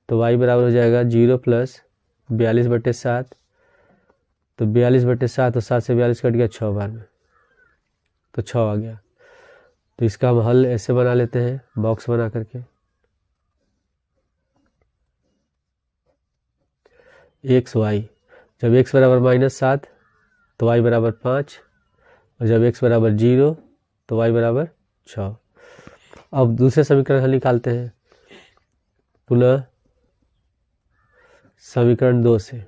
तो y बराबर हो जाएगा 0 प्लस 42 बट्टे 7, तो 42 बट्टे 7 और 7 से 42 कट गया 6 बार में, तो 6 आ गया। तो इसका हम हल ऐसे बना लेते हैं बॉक्स बना करके, एक्स वाई, जब x बराबर -7 तो y बराबर 5 और जब x बराबर 0 तो y बराबर 6। अब दूसरे समीकरण हल निकालते हैं, पुनः समीकरण 2 से।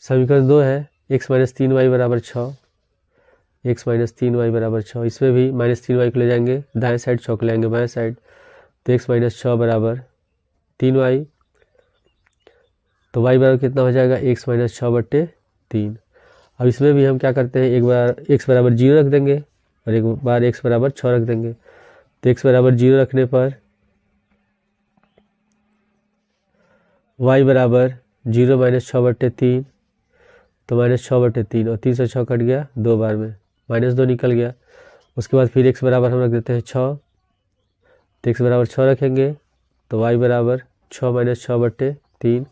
समीकरण 2 है एक्स माइनस 3y बराबर 6, एक्स माइनस 3y बराबर 6। इसमें भी माइनस 3y को ले जाएंगे दाएं साइड, 6 को ले जाएंगे बाएं साइड, तो एक्स माइनस 6 बराबर 3y। तो y बराबर कितना हो जाएगा, एक्स माइनस 6/3। अब इसमें भी हम क्या करते हैं, एक बार x बराबर 0 रख देंगे और एक बार x बराबर 6 रख देंगे। तो x बराबर 0 रखने पर y बराबर 0 माइनस 6/3, तो माइनस 6/3 और 3 से 6 कट गया 2 बार में, -2 निकल गया। उसके बाद फिर x बराबर हम रख देते हैं 6, तो x बराबर 6 रखेंगे, तो y बराबर 6 माइनस 6/3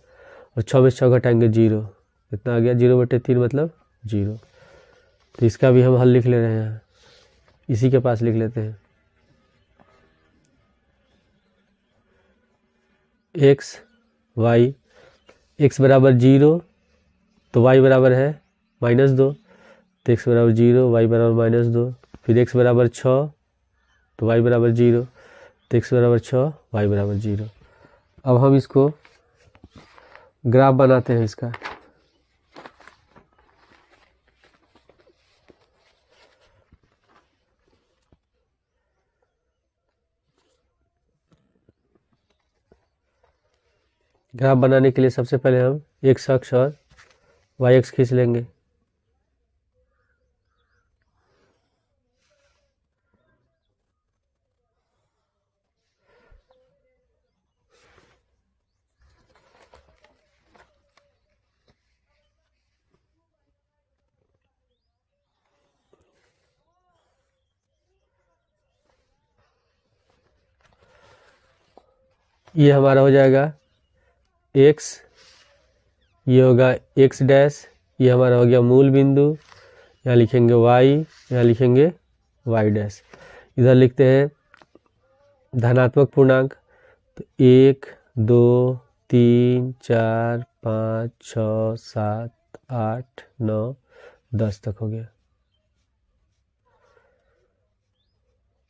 और 6 में 6 घटाएंगे 0, कितना आ गया 0/3 मतलब 0। तो इसका भी हम हल लिख ले रहे हैं, इसी के पास लिख लेते हैं। एक्स वाई, एक्स बराबर 0 तो y बराबर है -2, तो x बराबर 0, y बराबर -2। फिर x बराबर 6 तो y बराबर 0, तो x बराबर 6, y बराबर 0। अब हम इसको ग्राफ बनाते हैं इसका। ग्राफ बनाने के लिए सबसे पहले हम x अक्ष और y अक्ष खींच लेंगे। ये हमारा हो जाएगा x, ये होगा x डैश, ये हमारा हो गया मूल बिंदु, यहाँ लिखेंगे y, यहाँ लिखेंगे y डैश। इधर लिखते हैं धनात्मक पूर्णांक, तो 1 2 3 4 5 6 7 8 9 10 तक हो गया।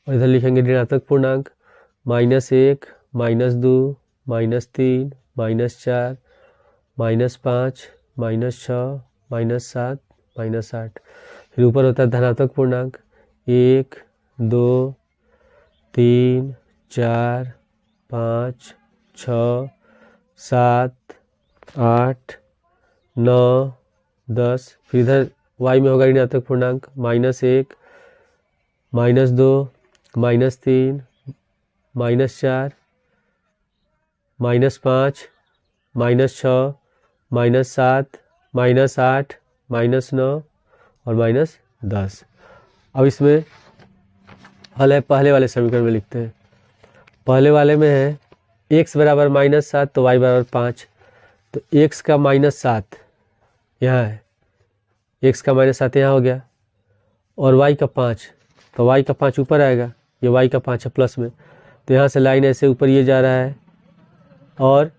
और इधर लिखेंगे ऋणात्मक पूर्णांक, -1 -2 -3 -4 -5 -6 -7 -8। फिर ऊपर होता है धनात्मक पूर्णांक, 1 2 3 4 5 6 7 8 9 10। फिर इधर y में होगा ऋणात्मक पूर्णांक, -1 -2 -3 -4 -5 -6 -7 -8 -9 और -10। अब इसमें हल है, पहले वाले समीकरण में लिखते हैं। पहले वाले में है x बराबर -7 तो y बराबर 5, तो x का -7 यहाँ है, x का -7 यहाँ हो गया, और y का 5, तो y का 5 ऊपर आएगा, ये y का 5 है प्लस में, तो यहाँ से लाइन ऐसे ऊपर ये जा रहा है और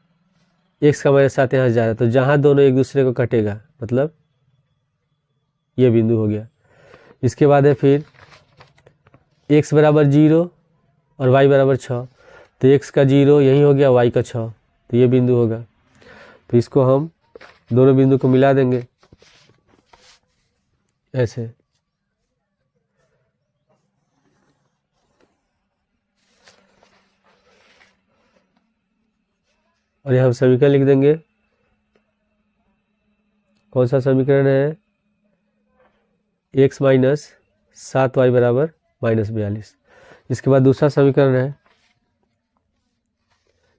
x का -7 यहाँ से जा रहा है, तो जहाँ दोनों एक दूसरे को कटेगा मतलब ये बिंदु हो गया। इसके बाद है फिर x बराबर 0 और y बराबर 6, तो x का 0 यही हो गया, y का 6, तो ये बिंदु होगा। तो इसको हम दोनों बिंदु को मिला देंगे ऐसे, और यहाँ हम समीकरण लिख देंगे। कौन सा समीकरण है, x माइनस 7y बराबर -42। इसके बाद दूसरा समीकरण है,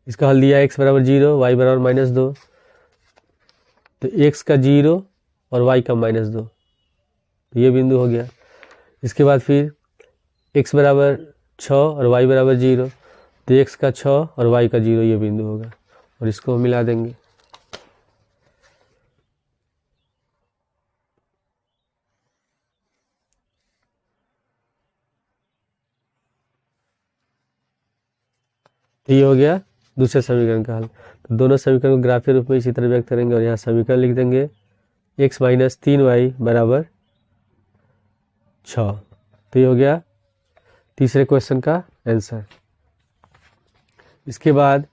इसका हल दिया x बराबर 0 y बराबर -2, तो x का 0 और y का -2, तो ये बिंदु हो गया। इसके बाद फिर x बराबर 6 और y बराबर 0, तो x का 6 और y का 0 ये बिंदु होगा, और इसको हम मिला देंगे। तो ये हो गया दूसरे समीकरण का हल। तो दोनों समीकरण को ग्राफीय रूप में इसी तरह व्यक्त करेंगे और यहाँ समीकरण लिख देंगे x माइनस 3y बराबर 6। तो ये हो गया तीसरे क्वेश्चन का आंसर। इसके बाद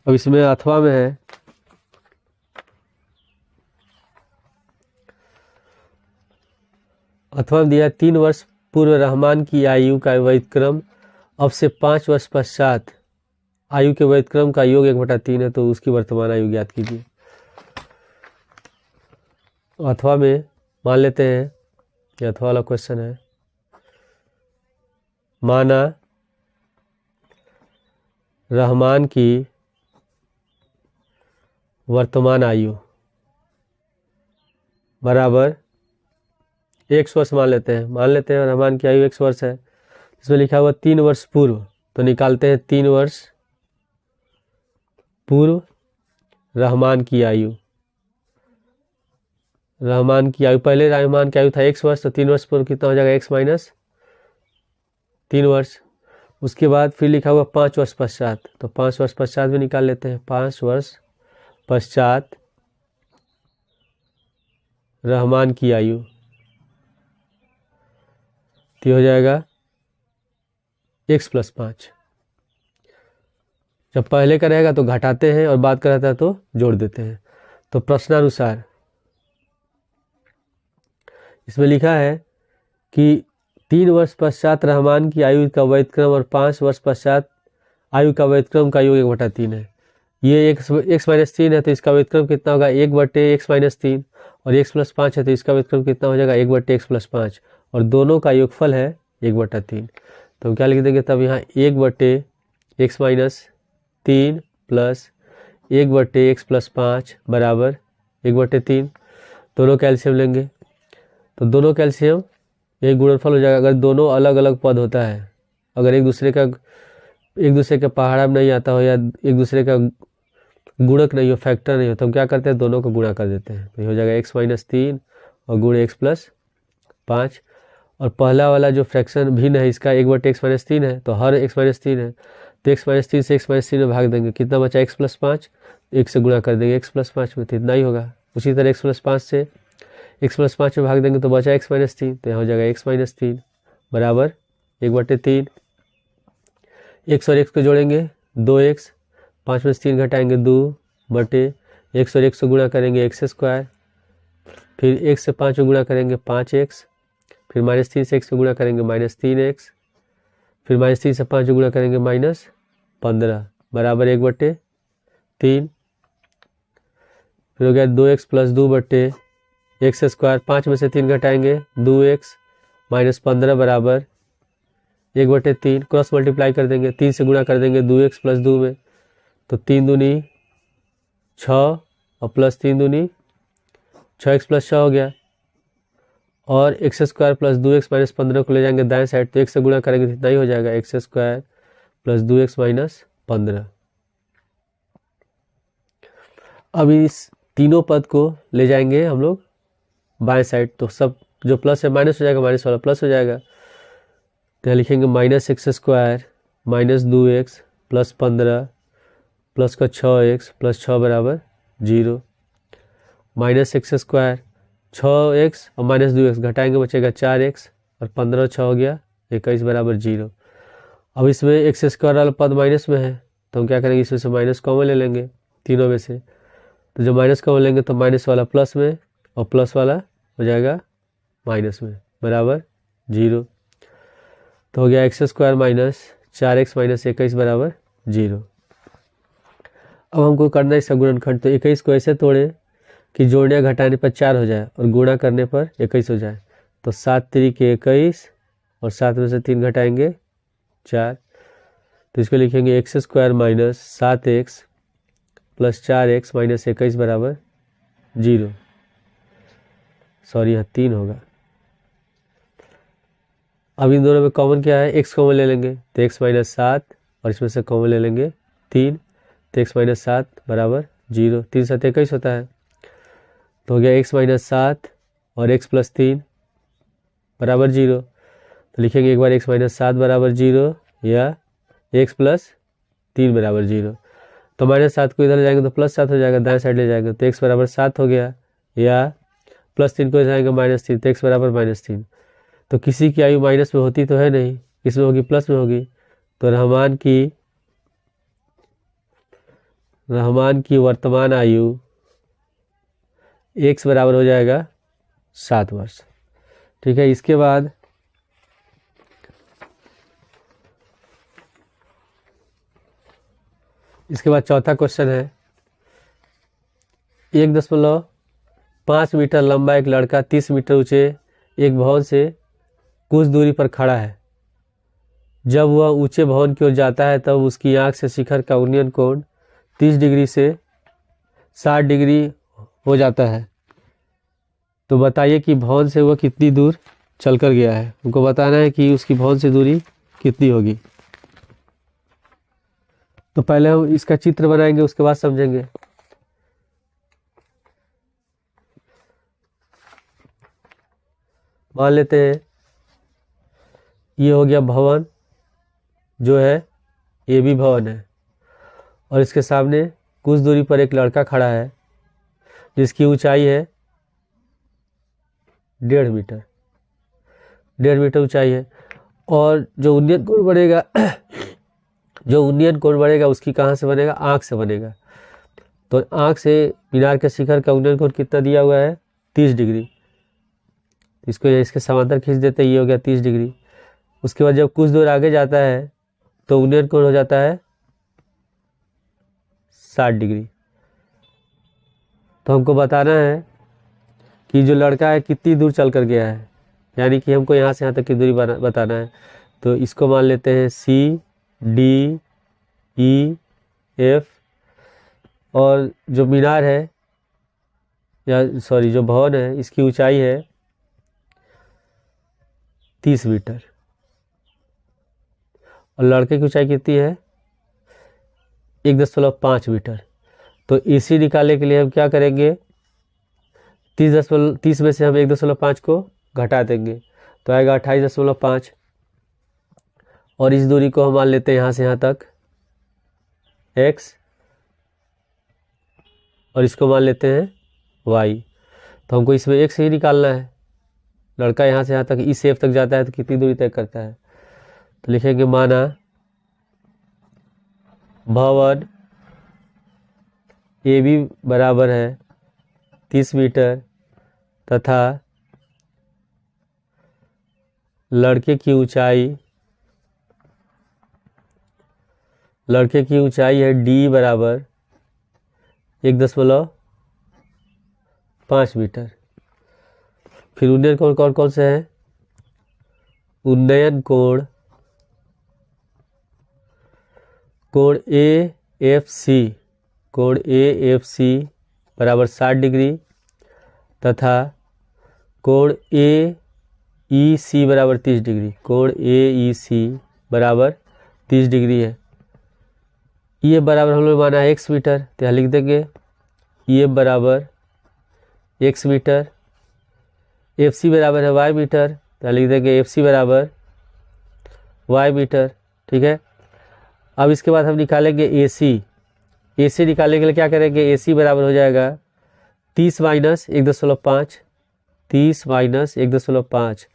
अब इसमें अथवा में है अथवा में दिया 3 वर्ष पूर्व रहमान की आयु का व्यतिक्रम अब से 5 वर्ष पश्चात आयु के व्यतिक्रम का योग 1/3 है, तो उसकी वर्तमान आयु ज्ञात कीजिए। अथवा में मान लेते हैं ये अथवा वाला क्वेश्चन है। माना रहमान की वर्तमान आयु बराबर x वर्ष मान लेते हैं रहमान की आयु x वर्ष है। इसमें लिखा हुआ 3 वर्ष पूर्व, तो निकालते हैं 3 वर्ष पूर्व रहमान की आयु। पहले रहमान की आयु था x वर्ष, तो 3 वर्ष पूर्व कितना हो जाएगा x माइनस 3 वर्ष। उसके बाद फिर लिखा हुआ 5 वर्ष पश्चात, तो 5 वर्ष पश्चात भी निकाल लेते हैं। 5 वर्ष पश्चात रहमान की आयु, तो हो जाएगा x + 5। जब पहले का रहेगा तो घटाते हैं और बाद का रहता है तो जोड़ देते हैं। तो प्रश्नानुसार इसमें लिखा है कि 3 वर्ष पश्चात रहमान की आयु का व्यतिक्रम और 5 वर्ष पश्चात आयु का व्यतिक्रम का योग 1/3 है। ये x - 3 है, तो इसका व्यतिक्रम कितना होगा 1/x - 3, और x + 5 है, तो इसका व्यतिक्रम कितना हो जाएगा 1/x + 5, और दोनों का योगफल है 1/3। तो हम क्या लिख देंगे तब यहाँ 1/x - 3 प्लस 1/x + 5 बराबर 1/3। दोनों कैल्शियम लेंगे, तो दोनों कैल्शियम यही गुणनफल हो जाएगा। अगर दोनों अलग अलग पद होता है, अगर एक दूसरे के पहाड़ा में नहीं आता हो या एक दूसरे का गुणक नहीं हो, फैक्टर नहीं हो, तो हम क्या करते हैं दोनों को गुणा कर देते हैं। तो ये हो जाएगा x - 3 और गुण x + 5। और पहला वाला जो फ्रैक्शन भिन्न है इसका 1/x - 3 है, तो हर x - 3 है, तो x - 3 से x - 3 में भाग देंगे, कितना बचा x + 5, 1 से गुणा कर देंगे x + 5 में, तो इतना ही होगा। उसी तरह x + 5 से x + 5 में भाग देंगे तो बचा x - 3, तो यहाँ हो जाएगा x - 3 बराबर 1/3। x और x को जोड़ेंगे 2x, 5 में से 3 घटाएंगे 2 बटे x और x को गुणा करेंगे x², फिर x से 5 को गुणा करेंगे 5x, फिर -3 से x को गुणा करेंगे -3x, फिर -3 से 5 को गुणा करेंगे -15 बराबर 1/3। फिर हो गया 2x + 2 बटे x², 5 में से 3 घटाएंगे 2x -15 बराबर 1/3। क्रॉस मल्टीप्लाई कर देंगे, 3 से गुणा कर देंगे 2x + 2 में, तो 3 दूनी 6 और प्लस 3 दूनी 6x + 6 हो गया। और x² + 2x - 15 को ले जाएंगे दाएं साइड, तो 1 से गुणा करेंगे तो इतना ही हो जाएगा x² + 2x - 15। अब इस तीनों पद को ले जाएंगे हम लोग बाएं साइड, तो सब जो प्लस है माइनस हो जाएगा, माइनस वाला प्लस हो जाएगा। तो लिखेंगे -x² - 2x + 15 प्लस का 6x + 6 बराबर 0। -x² 6x और -2x घटाएंगे बचेगा 4x, और 15 और 6 हो गया 21 बराबर 0। अब इसमें x² वाला पद माइनस में है, तो हम क्या करेंगे इसमें से माइनस कॉमन ले लेंगे तीनों में से। तो जब माइनस कॉमन लेंगे तो माइनस वाला प्लस में और प्लस वाला हो जाएगा माइनस में बराबर 0। तो हो गया x² - 4x - 21 बराबर 0। अब हमको करना है इसका गुणनखंड, तो 21 को ऐसे तोड़े कि जोड़ने या घटाने पर 4 हो जाए और गुणा करने पर 21 हो जाए। तो 7 × 3 = 21 और 7 में से 3 घटाएंगे 4, तो इसको लिखेंगे x² - 7x + 4x - 21 बराबर 0। सॉरी यहाँ 3 होगा। अब इन दोनों में कॉमन क्या है, x कॉमन ले लेंगे तो x - 7 और इसमें से कॉमन ले लेंगे 3, तो x - 7 बराबर 0। 3 × 7 = 21 होता है, तो हो गया x - 7 और x + 3 बराबर 0। तो लिखेंगे एक बार x - 7 बराबर 0 या x + 3 बराबर 0। तो -7 को इधर ले जाएंगे तो +7 हो जाएगा, दाएं साइड ले जाएंगे तो x बराबर 7 हो गया, या +3 को जाएंगे -3 तो x बराबर -3। तो किसी की आयु माइनस में होती तो है नहीं, किसमें होगी प्लस में होगी। तो रहमान की रहमान की वर्तमान आयु x बराबर हो जाएगा 7 वर्ष। ठीक है, इसके बाद चौथा क्वेश्चन है, 1.5 मीटर लंबा एक लड़का 30 मीटर ऊंचे एक भवन से कुछ दूरी पर खड़ा है। जब वह ऊंचे भवन की ओर जाता है तब उसकी आंख से शिखर का उन्नयन कोण 30 डिग्री से 60 डिग्री हो जाता है। तो बताइए कि भवन से वह कितनी दूर चलकर गया है। उनको बताना है कि उसकी भवन से दूरी कितनी होगी। तो पहले हम इसका चित्र बनाएंगे, उसके बाद समझेंगे। मान लेते हैं ये हो गया भवन, जो है ये भी भवन है, और इसके सामने कुछ दूरी पर एक लड़का खड़ा है जिसकी ऊंचाई है 1.5 मीटर, 1.5 मीटर ऊंचाई है। और जो उन्नयन कोण बढ़ेगा उसकी कहाँ से बनेगा? आँख से बनेगा। तो आँख से मीनार के शिखर का उन्नयन कोण कितना दिया हुआ है? 30 डिग्री। इसको इसके समांतर खींच देते हैं, ये हो गया 30 डिग्री। उसके बाद जब कुछ दूर आगे जाता है तो उन्नयन कोण हो जाता है 60 डिग्री। तो हमको बताना है कि जो लड़का है कितनी दूर चल कर गया है, यानी कि हमको यहाँ से यहाँ तक की दूरी बताना है। तो इसको मान लेते हैं CDEF, और जो मीनार है जो भवन है इसकी ऊंचाई है 30 मीटर, और लड़के की ऊंचाई कितनी है? 1.5 मीटर। तो इसी निकालने के लिए हम क्या करेंगे? 30 में से हम 1.5 को घटा देंगे तो आएगा 28.5, और इस दूरी को हम मान लेते हैं यहाँ से यहाँ तक x, और इसको मान लेते हैं y। तो हमको इसमें x ही निकालना है। लड़का यहाँ से यहाँ तक इस शेप तक जाता है तो कितनी दूरी तय करता है? तो लिखेंगे माना भवन AB बराबर है 30 मीटर तथा लड़के की ऊंचाई है D बराबर 1.5 मीटर। फिर उन्नयन कोण कौन कौन से हैं? उन्नयन कोण AFC बराबर 60 डिग्री तथा कोण AEC बराबर 30 डिग्री। कोण AEC बराबर 30 डिग्री है। ये बराबर हम लोग माना है x मीटर, तो यहाँ लिख देंगे EF बराबर x मीटर। FC बराबर है y मीटर, तो लिख देंगे FC बराबर y मीटर। ठीक है, अब इसके बाद हम निकालेंगे AC निकालने के लिए क्या करेंगे? AC बराबर हो जाएगा 30 माइनस 1.5, 30 माइनस 1.5,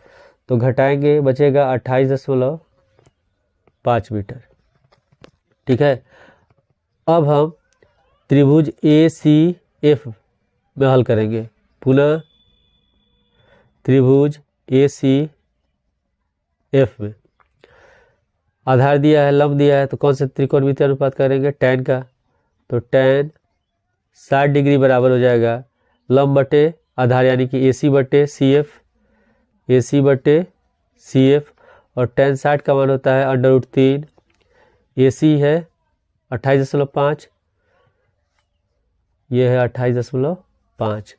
तो घटाएंगे बचेगा 28.5 मीटर। ठीक है, अब हम त्रिभुज ACF में हल करेंगे। पुनः त्रिभुज ACF में आधार दिया है, लंब दिया है, तो कौन से त्रिकोणमितीय अनुपात करेंगे? tan का। तो tan 60 डिग्री बराबर हो जाएगा लंब बटे आधार, यानी कि AC बटे CF, और tan 60 का मान होता है √3। AC है 28.5, ये है 28.5,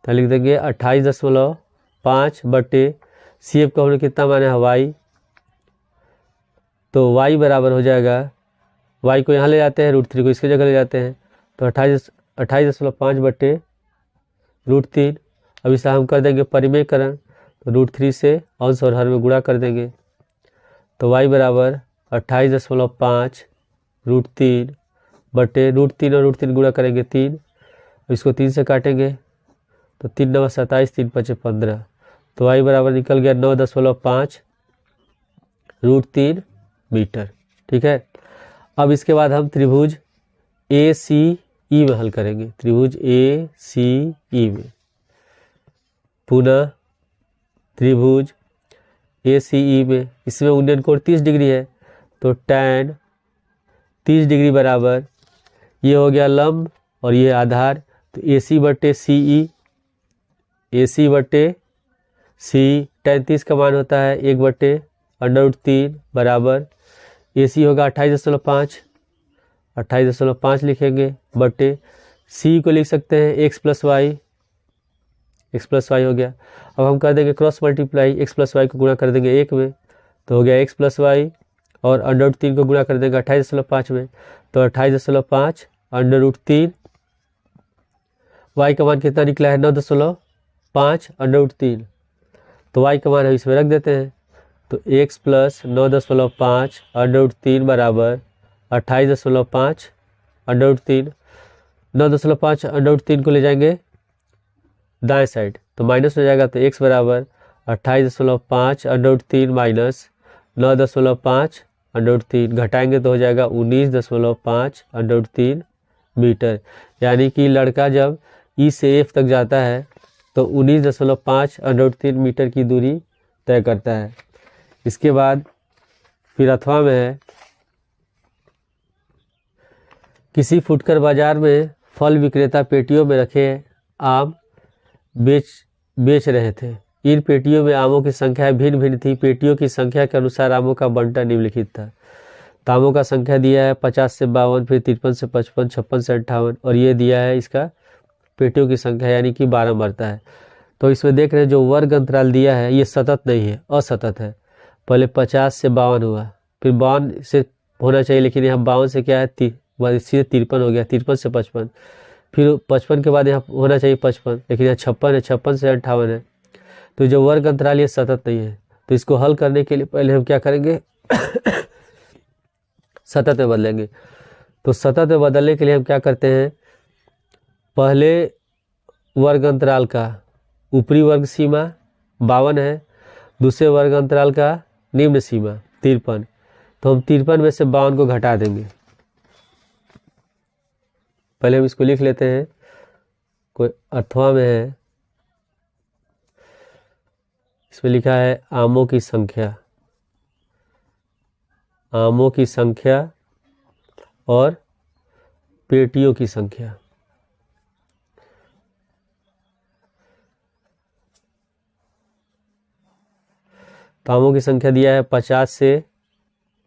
तो लिख देंगे 28.5 बटे CF का हमने कितना माना है? y। तो y बराबर हो जाएगा, y को यहाँ ले जाते हैं, √3 को इसकी जगह ले जाते हैं, तो 28.5 बटे √3। अब इसे हम कर देंगे परिमेयकरण, तो √3 से अंश और हर में गुणा कर देंगे, तो y बराबर 28.5 √3 बटे √3 और √3 गुणा करेंगे 3। अब इसको 3 से काटेंगे तो 3 9 27, 3 5 15, तो y बराबर निकल गया 9.5 √3 मीटर। ठीक है, अब इसके बाद हम त्रिभुज ए सी ई में हल करेंगे, त्रिभुज ए सी ई में, पुनः त्रिभुज ए सी ई में, इसमें उन्नयन कोण 30 डिग्री है, तो tan 30 डिग्री बराबर ये हो गया लंब और ये आधार, तो ए सी बटे सी ई, ए सी बटे सी, tan 30 का मान होता है 1/√3 बराबर ए सी होगा 28.5, 28.5 लिखेंगे, बटे सी को लिख सकते हैं x प्लस वाई हो गया। अब हम कर देंगे cross multiply, x plus Y को गुणा कर देंगे 1 में, तो हो गया x प्लस वाई, और √3 को गुणा कर देंगे 28.5 में, तो 28.5 √3, y का मान कितना निकला है 9.5 √3, तो y का मान हम इसमें रख देते हैं, तो x प्लस 9.5 √3 बराबर 28.5 √3, 9.5 √3 को ले जाएंगे दाएं साइड तो माइनस हो जाएगा, तो x बराबर 28.5 √3 माइनस 9.5 √3, घटाएंगे तो हो जाएगा 19.5 √3 मीटर। यानी कि लड़का जब ई से एफ तक जाता है तो 19.5 √3 मीटर की दूरी तय करता है। इसके बाद फिर अथवा में है, किसी फुटकर बाजार में फल विक्रेता पेटियों में रखे आम बेच रहे थे। इन पेटियों में आमों की संख्या भिन्न भिन्न थी। पेटियों की संख्या के अनुसार आमों का बंटन निम्नलिखित था। तो आमों का संख्या दिया है 50 से 52, फिर 53 से 55, 56 से 58, और ये दिया है इसका पेटियों की संख्या यानी कि 12 मरता है। तो इसमें देख रहे हैं जो वर्ग अंतराल दिया है ये सतत नहीं है, असतत है। पहले 50 से 52 हुआ, फिर 52 से होना चाहिए, लेकिन यहाँ 52 से क्या है सीधे 53 हो गया, 53 से 55, फिर 55 के बाद यहाँ होना चाहिए 55, लेकिन यहाँ 56 है, 56 से 58 है। तो जो वर्ग अंतराल ये सतत नहीं है, तो इसको हल करने के लिए पहले हम क्या करेंगे सतत में बदलेंगे। तो सतत में बदलने के लिए हम क्या करते हैं, पहले वर्ग अंतराल का ऊपरी वर्ग सीमा 52 है, दूसरे वर्ग अंतराल का निम्न सीमा 53, तो हम 53 में से 52 को घटा देंगे। पहले हम इसको लिख लेते हैं, कोई अथवा में है, इसमें लिखा है आमों की संख्या, आमों की संख्या और पेटियों की संख्या। तो आमों की संख्या दिया है 50 से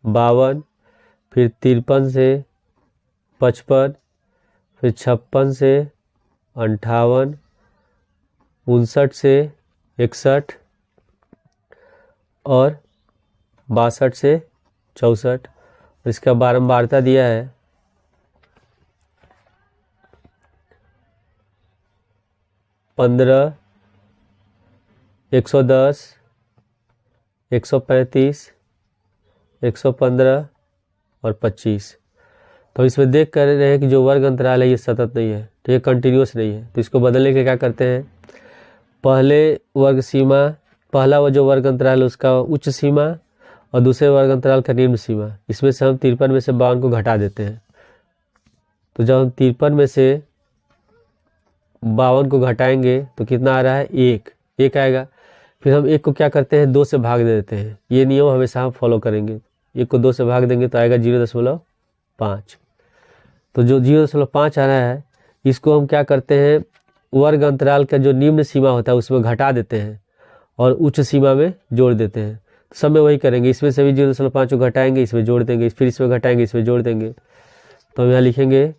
52, फिर 53 से 55, फिर 56 से 58, 59 से 61 और 62 से 64। इसका बारंबारता दिया है 15, 110, 135, 115 और 25। तो इसमें देख कर रहे हैं कि जो वर्ग अंतराल है ये सतत नहीं है, तो ये कंटिन्यूस नहीं है। तो इसको बदलने के क्या करते हैं, पहले वर्ग सीमा, पहला वो जो वर्ग अंतराल है उसका उच्च सीमा और दूसरे वर्ग अंतराल का निम्न सीमा, इसमें से हम 53 में से 52 को घटा देते हैं। तो जब हम 53 में से 52 को घटाएंगे तो कितना आ रहा है, 1 आएगा। फिर हम 1 को क्या करते हैं, 2 से भाग दे देते हैं। ये नियम हमेशा हम फॉलो करेंगे। 1 को 2 से भाग देंगे तो आएगा 0.5। तो जो 0.5 आ रहा है इसको हम क्या करते हैं, वर्ग अंतराल का जो निम्न सीमा होता है उसमें घटा देते हैं और उच्च सीमा में जोड़ देते हैं। तो सब में वही करेंगे, इसमें से भी 0.5 को घटाएंगे, इसमें जोड़ देंगे, फिर इसमें घटाएंगे, इसमें जोड़ देंगे। तो हम यहाँ लिखेंगे,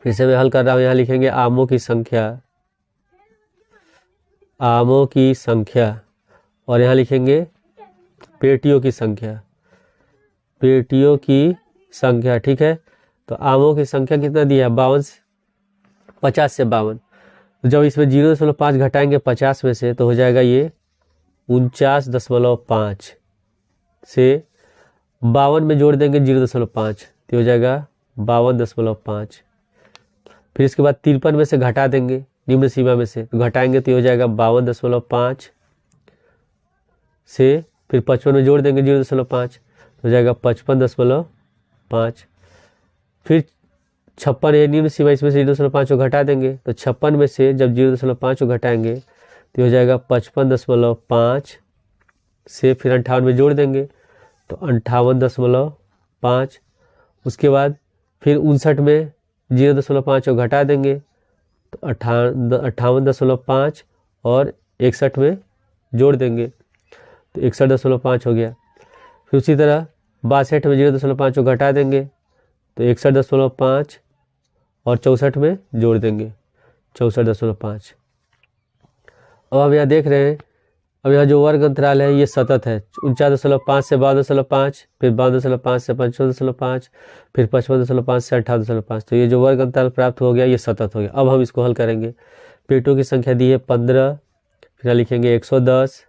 फिर से मैं हल कर रहा हूँ, यहाँ लिखेंगे आमों की संख्या, आमों की संख्या, और यहाँ लिखेंगे पेटियों की संख्या, पेटियों की संख्या। ठीक है, तो आमों की संख्या कितना दिया है, 50 से 52। तो जब इसमें 0.5 घटाएंगे 50 में से तो हो जाएगा ये 49.5 से 52 में जोड़ देंगे 0.5 तो हो जाएगा 52.5। फिर इसके बाद 53 में से घटा देंगे निम्न सीमा में से, तो घटाएंगे तो हो जाएगा 52.5 से, फिर 55 में जोड़ देंगे 0.5 तो हो जाएगा 55.5। फिर 56 है निम्न सीमा, इसमें से 0.5 को घटा देंगे तो 56 में से जब 0.5 को घटाएंगे तो हो जाएगा 55.5 से फिर 58 में जोड़ देंगे तो 58.5। उसके बाद फिर 59 में 0.5 को घटा देंगे तो 58.5 और 61 में जोड़ देंगे तो 61.5 हो गया। फिर उसी तरह 62 में 0.5 को घटा देंगे तो 61.5 और 64 में जोड़ देंगे 64.5। अब हम यहाँ देख रहे हैं, अब यहाँ जो वर्ग अंतराल है ये सतत है, 49.5 से 52.5, फिर 52.5 से 55.5, फिर 55.5 से 58.5। तो ये जो वर्ग अंतराल प्राप्त हो गया ये सतत हो गया। अब हम इसको हल करेंगे। पेटों की संख्या दी है 15, फिर लिखेंगे 110,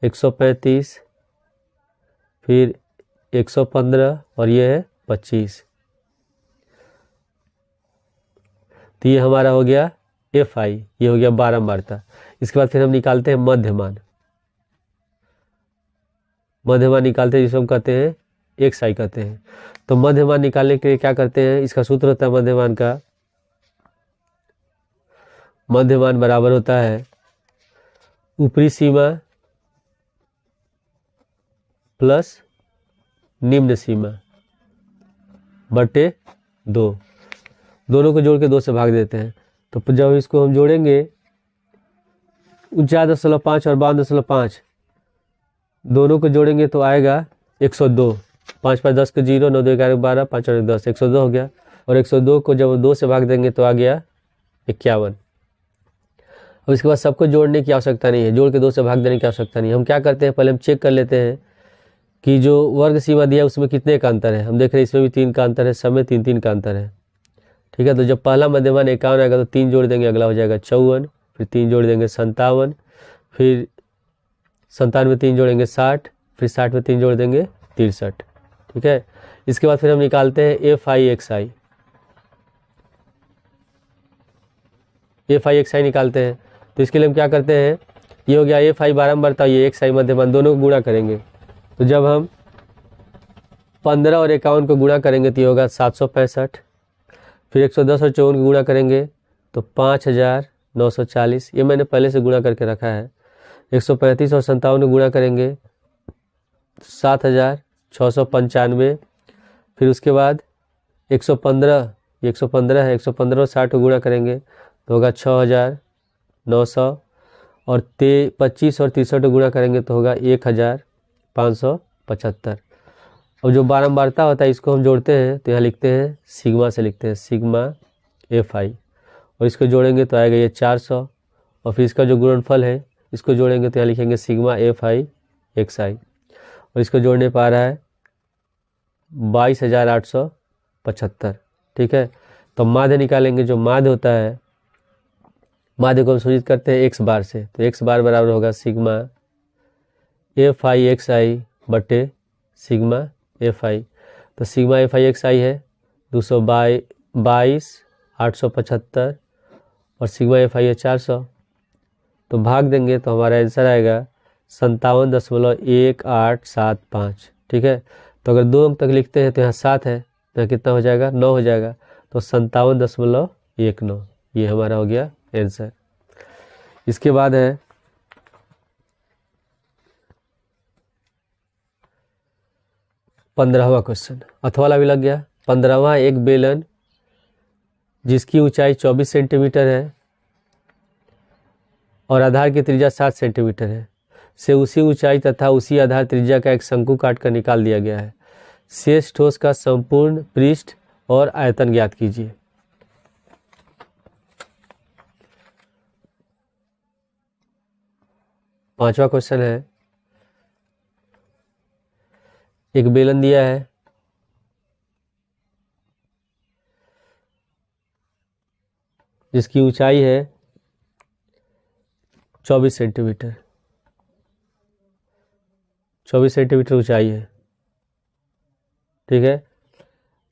135, फिर 115 और ये है 25। तो ये हमारा हो गया FI, ये हो गया बारंबारता। इसके बाद फिर हम निकालते हैं मध्यमान। मध्यमान निकालते हैं जिसको हम कहते हैं XI कहते हैं। तो मध्यमान निकालने के लिए क्या करते हैं, इसका सूत्र होता है मध्यमान का, मध्यमान बराबर होता है ऊपरी सीमा प्लस निम्न सीमा बटे 2, दोनों को जोड़ के 2 से भाग देते हैं। तो जब इसको हम जोड़ेंगे 49.5 और 52.5 दोनों को जोड़ेंगे तो आएगा 102। 5 5 10 के 0, 9 2 11 12, 5 और 10, 102 हो गया। और 102 को जब 2 से भाग देंगे तो आ गया 51। अब इसके बाद सबको जोड़ने की आवश्यकता नहीं है, जोड़ के 2 से भाग देने की आवश्यकता नहीं है। हम क्या करते हैं, पहले हम चेक कर लेते हैं कि जो वर्ग सीमा दिया है उसमें कितने का अंतर है। हम देख रहे हैं इसमें भी 3 का अंतर है, सब में 3 3 का अंतर है। ठीक है, तो जब पहला मध्यमान 51 आएगा तो 3 जोड़ देंगे, अगला हो जाएगा 54, फिर 3 जोड़ देंगे 57, फिर 57 में 3 जोड़ेंगे 60, फिर 60 में 3 जोड़ देंगे 63। ठीक है, इसके बाद फिर हम निकालते हैं FI XI निकालते हैं। तो इसके लिए हम क्या करते हैं, ये हो गया FI बारंबारता, ये XI मध्यमान, दोनों को गुणा करेंगे। तो जब हम 15 और 51 को गुणा करेंगे तो ये होगा 765, फिर 110 और 54 को गुणा करेंगे तो 5940, ये मैंने पहले से गुणा करके रखा है। 135 और 57 को गुणा करेंगे 7695, फिर उसके बाद 115 है, 115 और 60 को गुणा करेंगे तो होगा 6900, और 25 और 63 को गुणा करेंगे तो होगा 1575। और जो बारंबारता होता है इसको हम जोड़ते हैं तो यहाँ लिखते हैं सिग्मा से, लिखते हैं सिग्मा FI, और इसको जोड़ेंगे तो आएगा ये 400, और फिर इसका जो गुणनफल है इसको जोड़ेंगे तो यहाँ लिखेंगे सिग्मा FI XI, और इसको जोड़ने पर आ रहा है 22,875। ठीक है, तो माध्य निकालेंगे। जो माध्य होता है, माध्य को हम सूचित करते हैं x बार से, तो x बार बराबर होगा सिग्मा FI XI बटे सिग्मा FI। तो सिग्मा FI XI है 222,875 और सिग्मा FI है 400, तो भाग देंगे तो हमारा आंसर आएगा 57.1875। ठीक है, तो अगर 2 अंक तक लिखते हैं तो यहाँ 7 है, तो यहाँ कितना हो जाएगा, 9 हो जाएगा, तो 57.19, ये हमारा हो गया आंसर। इसके बाद है 15वां क्वेश्चन, अथवा वाला भी लग गया। 15वां, एक बेलन जिसकी ऊंचाई 24 सेंटीमीटर है और आधार की त्रिज्या 7 सेंटीमीटर है, से उसी ऊंचाई तथा उसी आधार त्रिज्या का एक शंकु काट कर निकाल दिया गया है। शेष ठोस का संपूर्ण पृष्ठ और आयतन ज्ञात कीजिए। पांचवा क्वेश्चन है, एक बेलन दिया है जिसकी ऊंचाई है 24 सेंटीमीटर, 24 सेंटीमीटर ऊंचाई है। ठीक है,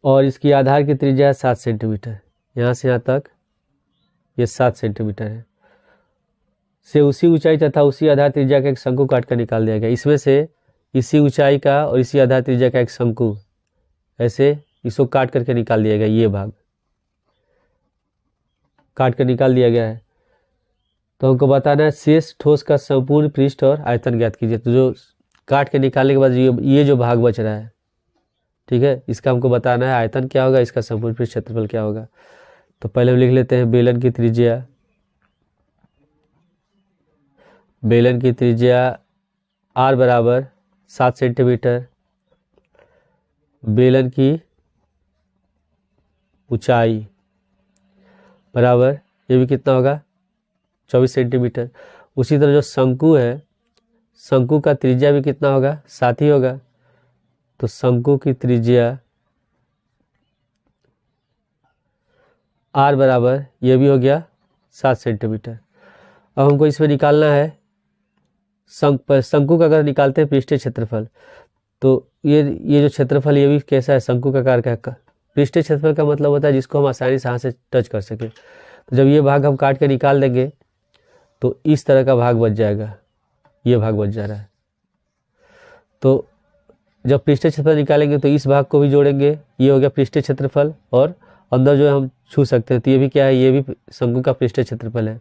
और इसकी आधार की त्रिज्या है 7 सेंटीमीटर, यहाँ से यहाँ तक ये 7 सेंटीमीटर है। से उसी ऊंचाई तथा उसी आधार त्रिज्या का एक शंकु काट कर निकाल दिया गया। इसमें से इसी ऊंचाई का और इसी आधार त्रिज्या का एक शंकु ऐसे इसको काट करके निकाल दिया गया, ये भाग काट कर निकाल दिया गया है। तो हमको बताना है शेष ठोस का संपूर्ण पृष्ठ और आयतन ज्ञात कीजिए। तो जो काट के निकालने के बाद ये जो भाग बच रहा है, ठीक है, इसका हमको बताना है आयतन क्या होगा, इसका संपूर्ण पृष्ठ क्षेत्रफल क्या होगा। तो पहले हम लिख लेते हैं बेलन की त्रिज्या, बेलन की त्रिज्या r बराबर 7 सेंटीमीटर, बेलन की ऊंचाई बराबर ये भी कितना होगा 24 सेंटीमीटर। उसी तरह जो शंकु है, शंकु का त्रिज्या भी कितना होगा 7 ही होगा। तो शंकु की त्रिज्या r बराबर ये भी हो गया 7 सेंटीमीटर। अब हमको इसमें निकालना है शंकु का अगर निकालते हैं पृष्ठीय क्षेत्रफल, तो ये जो क्षेत्रफल ये भी कैसा है, शंकु का आकार का। पृष्ठीय क्षेत्रफल का मतलब होता है जिसको हम आसानी से हाथ से टच कर सकें। तो जब ये भाग हम काट के निकाल देंगे तो इस तरह का भाग बच जाएगा, ये भाग बच जा रहा है। तो जब पृष्ठीय क्षेत्रफल निकालेंगे तो इस भाग को भी जोड़ेंगे, ये हो गया पृष्ठीय क्षेत्रफल, और अंदर जो है हम छू सकते हैं, तो ये भी क्या है, ये भी शंकु का पृष्ठीय क्षेत्रफल है।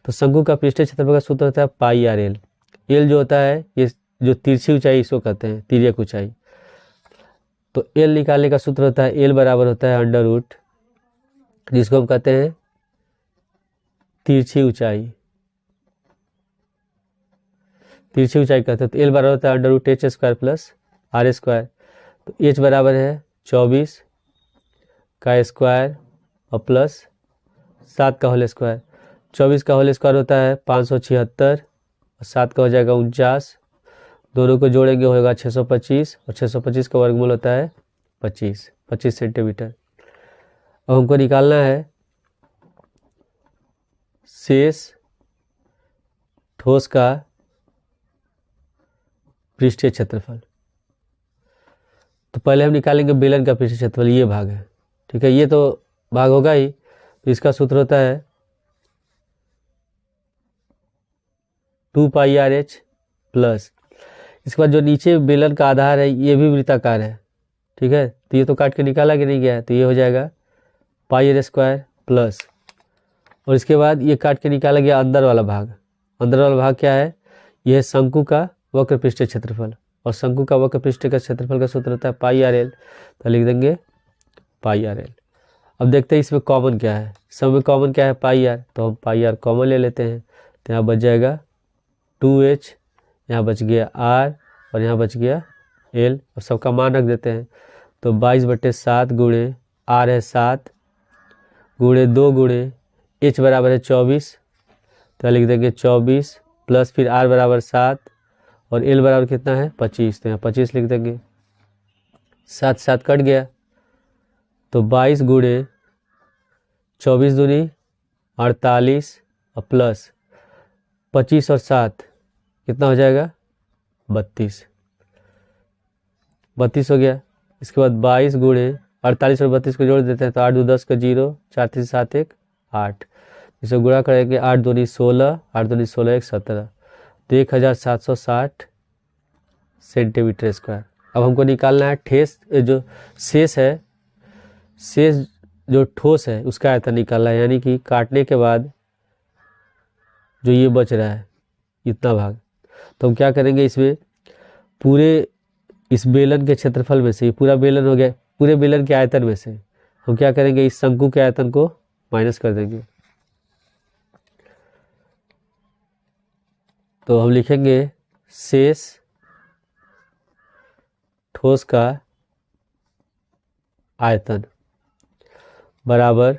तो शंकु का पृष्ठीय क्षेत्रफल का सूत्र होता है पाई आर एल। एल जो होता है ये जो तिरछी ऊंचाई इसको कहते हैं, तिर्यक ऊंचाई। तो एल निकालने का सूत्र होता है एल बराबर होता है अंडर रूट, जिसको हम कहते हैं तिरछी ऊंचाई, तिरछी ऊंचाई कहते हैं। तो एल बराबर होता है under root H square plus R square. तो एच बराबर है 24 का स्क्वायर और प्लस 7 का होल स्क्वायर। 24 का होल स्क्वायर होता है 576 और 7 का हो जाएगा 49, दोनों को जोड़ेंगे होगा 625 और 625 का वर्गमूल होता है 25 सेंटीमीटर। अब हमको निकालना है शेष ठोस का पृष्ठीय क्षेत्रफल। तो पहले हम निकालेंगे बेलन का पृष्ठीय क्षेत्रफल, ये भाग है, ठीक है, ये तो भाग होगा ही। तो इसका सूत्र होता है 2 पाई आर एच प्लस, इसके बाद जो नीचे बेलन का आधार है ये भी वृत्ताकार है, ठीक है, तो ये तो काट के निकाला कि नहीं गया है, तो ये हो जाएगा पाई आर स्क्वायर प्लस, और इसके बाद ये काट के निकाला गया अंदर वाला भाग। अंदर वाला भाग क्या है, यह है शंकु का वक्र पृष्ठीय क्षेत्रफल, और शंकु का वक्र पृष्ठ का क्षेत्रफल का सूत्र होता है पाई आर एल। तो लिख देंगे पाई आर एल। अब देखते हैं इसमें कॉमन क्या है, सब में कॉमन क्या है पाई आर, तो हम पाई आर कॉमन ले लेते हैं। तो यहाँ बच जाएगा 2h, यहाँ बच गया r और यहाँ बच गया l, और सबका मान रख देते हैं। तो 22/7 गुणे r है 7 गुणे 2 गुणे h बराबर है 24, तो लिख देंगे 24 प्लस फिर r बराबर 7 और l बराबर कितना है 25, तो यहाँ 25 लिख देंगे। 7 कट गया, तो 22 गुणे 24 दूनी 48 और प्लस 25 और 7 कितना हो जाएगा 32 हो गया। इसके बाद 22 गुणे 48 और 32 को जोड़ देते हैं, तो 8 2 10 का 0, 4 3 7 1 8, इसे गुणा करेंगे 8 दूनी 16, 8 दूनी 16 1 17, तो 1760 सेंटीमीटर स्क्वायर। अब हमको निकालना है ठेस जो शेष है, शेष जो ठोस है उसका आयतन निकालना है, यानी कि काटने के बाद जो ये बच रहा है इतना भाग। तो हम क्या करेंगे, इसमें पूरे इस बेलन के क्षेत्रफल में से, ये पूरा बेलन हो गया, पूरे बेलन के आयतन में से हम क्या करेंगे, इस शंकु के आयतन को माइनस कर देंगे। तो हम लिखेंगे शेष ठोस का आयतन बराबर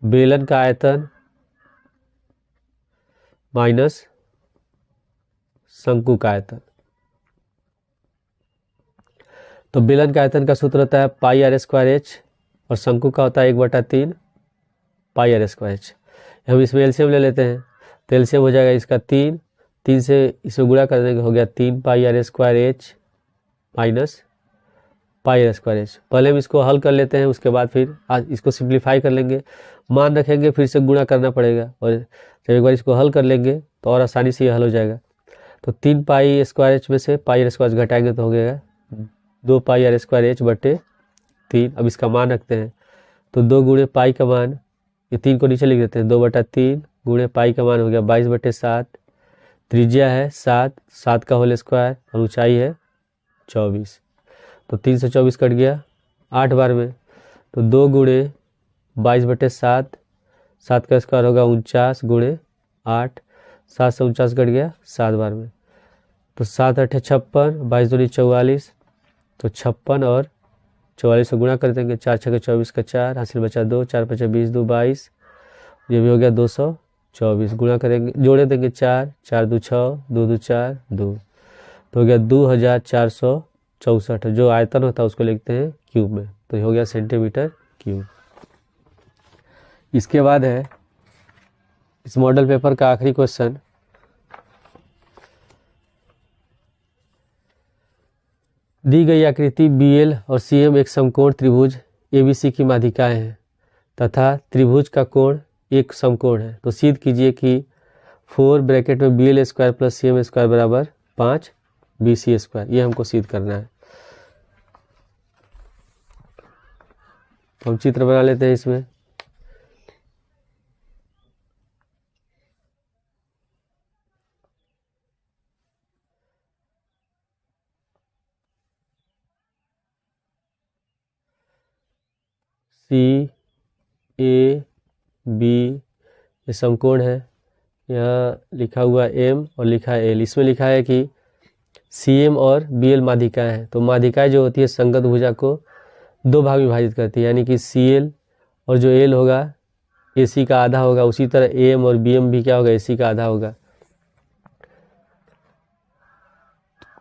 बेलन का आयतन माइनस शंकु का आयतन। तो बेलन का आयतन का सूत्र होता है पाई आर स्क्वायर एच और शंकु का होता है 1/3 पाई आर स्क्वायर एच। हम इसमें एलसीएम ले लेते हैं, तो एलसीएम हो जाएगा इसका 3 से इसमें गुणा कर देंगे, हो गया 3 pi R square H minus pi R square H. पहले हम इसको हल कर लेते हैं, उसके बाद फिर आज इसको सिंप्लीफाई कर लेंगे, मान रखेंगे, फिर से गुणा करना पड़ेगा, और जब एक बार इसको हल कर लेंगे तो और आसानी से ये हल हो जाएगा। तो 3 पाई स्क्वायर एच में से पाई आर स्क्वायर घटाएंगे तो हो गया 2πr²h/3। अब इसका मान रखते हैं, तो 2 गुणे पाई का मान, ये 3 को नीचे लिख देते हैं, 2/3 गुणे पाई का मान हो गया 22/7। त्रिज्या है 7, 7 का होल स्क्वायर और ऊंचाई है 24। तो 3 से 24 कट गया 8 बार में, तो 2 गुणे 22/7, 7 का स्क्वायर होगा 49 गुणे 8, 7 से 49 कट गया 7 बार में, तो 7 8 56, 22 दूनी 44, तो 56 और 44 से गुणा कर देंगे, 4 6 24 का 4, हासिल बचा 2, 4 5 20, 2 22, ये भी हो गया 224। गुणा करेंगे, जोड़े देंगे 4 4 2 6, 2 2 4 2, तो हो गया 2464। जो आयतन होता है उसको लिखते हैं क्यूब में, तो ये हो गया सेंटीमीटर क्यूब। इसके बाद है इस मॉडल पेपर का आखिरी क्वेश्चन। दी गई आकृति BL और CM एक समकोण त्रिभुज ABC की माध्यिकाएं हैं तथा त्रिभुज का कोण एक समकोण है, तो सिद्ध कीजिए कि 4 ब्रैकेट में BL² + CM² बराबर 5 BC²। ये हमको सिद्ध करना है। हम चित्र बना लेते हैं इसमें। CAB ये समकोण है, यहाँ लिखा हुआ M और लिखा है L। इसमें लिखा है कि CM और BL माध्यिकाएं हैं, तो माध्यिकाएं जो होती है संगत भुजा को 2 भाग विभाजित करती है, यानी कि CL और जो L होगा AC का आधा होगा, उसी तरह AM और BM भी क्या होगा, AC का आधा होगा।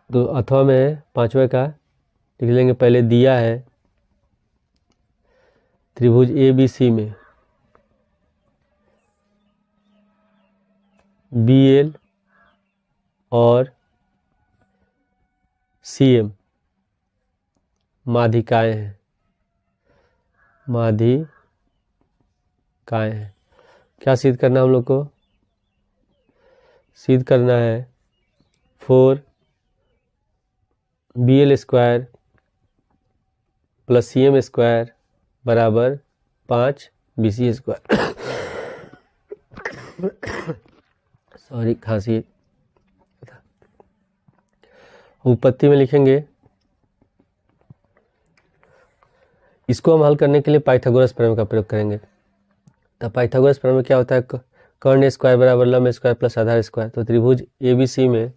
तो अथवा में 5वें का लिख लेंगे। पहले दिया है त्रिभुज ABC में BL और CM माध्यिकाएं हैं, माध्यिकाएं हैं। क्या सिद्ध करना है हम लोग को? सिद्ध करना है 4 BL² + CM² बराबर 5 BC²। सॉरी, खांसी। उत्पत्ति में लिखेंगे, इसको हम हल करने के लिए पाइथागोरस प्रमेय का प्रयोग करेंगे। तो पाइथागोरस प्रमेय में क्या होता है, कर्ण स्क्वायर बराबर लंब स्क्वायर प्लस आधार स्क्वायर। तो त्रिभुज ABC में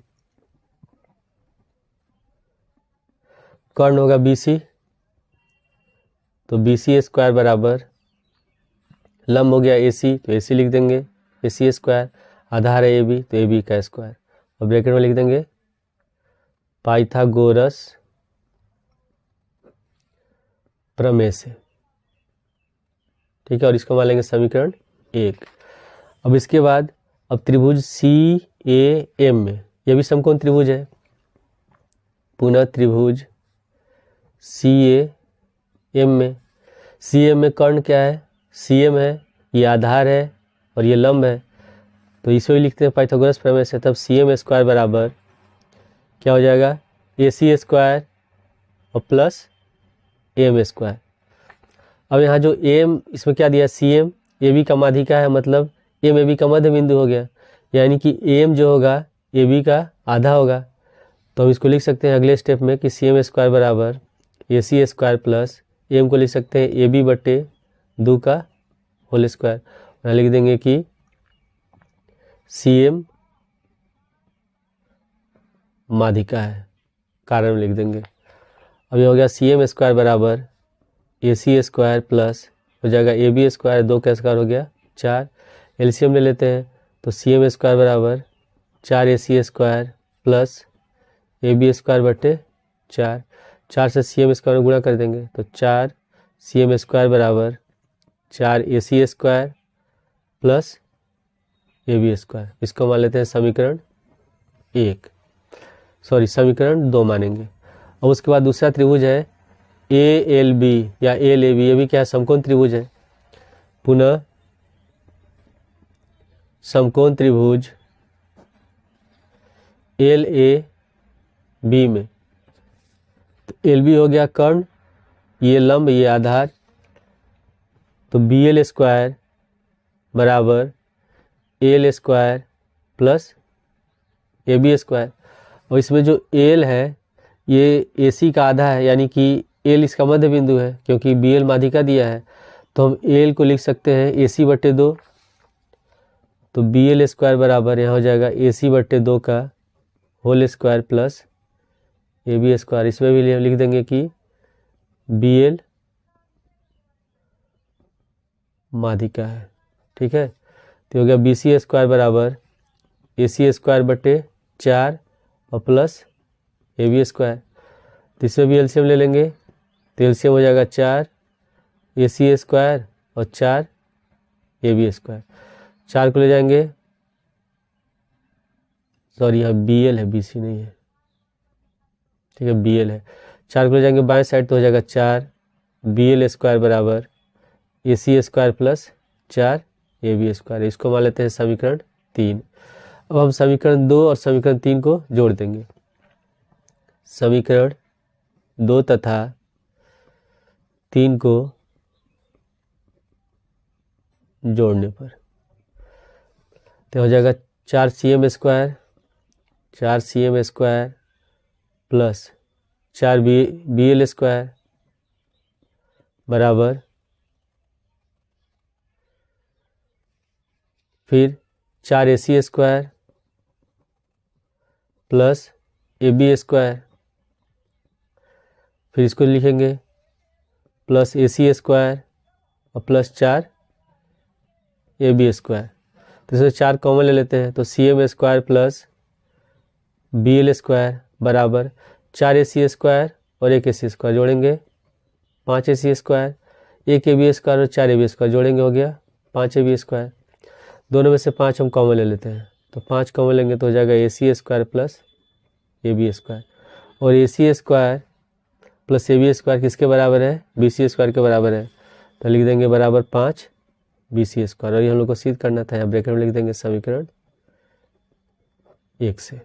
कर्ण होगा BC, तो BC² बराबर लंब हो गया AC, तो AC लिख देंगे AC², आधार है AB, तो AB का स्क्वायर, और ब्रैकेट में लिख देंगे पाइथागोरस प्रमेय से। ठीक है, और इसको मान लेंगे समीकरण 1। अब इसके बाद अब त्रिभुज CAM में, यह भी समकोण त्रिभुज है, पुनः त्रिभुज CAM में कर्ण क्या है, CM है, ये आधार है और ये लंब है, तो इसे भी लिखते हैं पाइथागोरस प्रमेय से। तब CM² बराबर क्या हो जाएगा, AC² और प्लस AM²। अब यहाँ जो AM इसमें क्या दिया, CM AB का माध्यिका है, मतलब M AB का मध्य बिंदु हो गया, यानी कि AM जो होगा AB का आधा होगा। तो हम इसको लिख सकते हैं अगले स्टेप में कि CM² बराबर AC² प्लस AM को लिख सकते हैं AB/2 का होल स्क्वायर। यहाँ लिख देंगे कि CM माध्यिका है, कारण लिख देंगे। अब ये हो गया CM² बराबर AC² प्लस हो जाएगा AB², 2 का स्क्वायर हो गया 4, एलसीएम ले लेते हैं, तो CM² बराबर 4AC² प्लस AB²/4, 4 से CM² गुणा कर देंगे, तो 4 CM² बराबर 4AC² प्लस AB²। इसको मान लेते हैं समीकरण 1, सॉरी समीकरण 2 मानेंगे। अब उसके बाद दूसरा त्रिभुज है ALB या ALAB, ये भी क्या है, समकोण त्रिभुज है। पुनः समकोण त्रिभुज LAB में, तो एल बी हो गया कर्ण, ये लंब, ये आधार, तो बी एल स्क्वायर बराबर L square plus A B square. और इसमें जो एल है ये ए सी का आधा है, यानी कि एल इसका मध्य बिंदु है, क्योंकि बी एल माध्यिका दिया है, तो हम एल को लिख सकते हैं ए सी बट्टे 2। तो बी एल स्क्वायर बराबर यहाँ हो जाएगा ए सी बट्टे 2 का whole square plus A B square. इसमें भी लिख देंगे कि बी एल माध्यिका है, ठीक है। तो हो गया बी सी स्क्वायर बराबर ए सी स्क्वायर बट्टे 4 और प्लस ए बी स्क्वायर। तो इसमें भी एलसीएम ले लेंगे, तो एलसीएम हो जाएगा 4 ए सी स्क्वायर और 4 ए बी स्क्वायर। 4 को ले जाएंगे, सॉरी यहाँ बी एल है, बी सी नहीं है, ठीक है, बी एल है। 4 को ले जाएंगे बाएं साइड, तो हो जाएगा 4 बी एल स्क्वायर बराबर A C square plus 4 A B square. इसको मान लेते हैं समीकरण 3। अब हम समीकरण 2 और समीकरण 3 को जोड़ देंगे। समीकरण 2 तथा 3 को जोड़ने पर तो हो जाएगा 4 C M square, 4 C M square plus 4 B L square बराबर फिर 4 A C square plus A B square, फिर इसको लिखेंगे प्लस ए सी स्क्वायर और प्लस 4 ए बी स्क्वायर। तो इसमें 4 कॉमन ले लेते हैं, तो C M square plus B L square बराबर 4 ए सी स्क्वायर और 1 ए सी स्क्वायर जोड़ेंगे 5 ए सी स्क्वायर, 1 ए बी स्क्वायर और 4 ए बी स्क्वायर जोड़ेंगे, हो गया 5 ए बी स्क्वायर। दोनों में से 5 हम कॉमन ले लेते हैं, तो 5 कॉमन लेंगे तो हो जाएगा A C square plus A B square. और A C square plus A B square किसके बराबर है? बी सी स्क्वायर के बराबर है, तो लिख देंगे बराबर 5 बी सी स्क्वायर। और ये हम लोग को सिद्ध करना था, यहाँ ब्रैकेट में लिख देंगे समीकरण 1 से।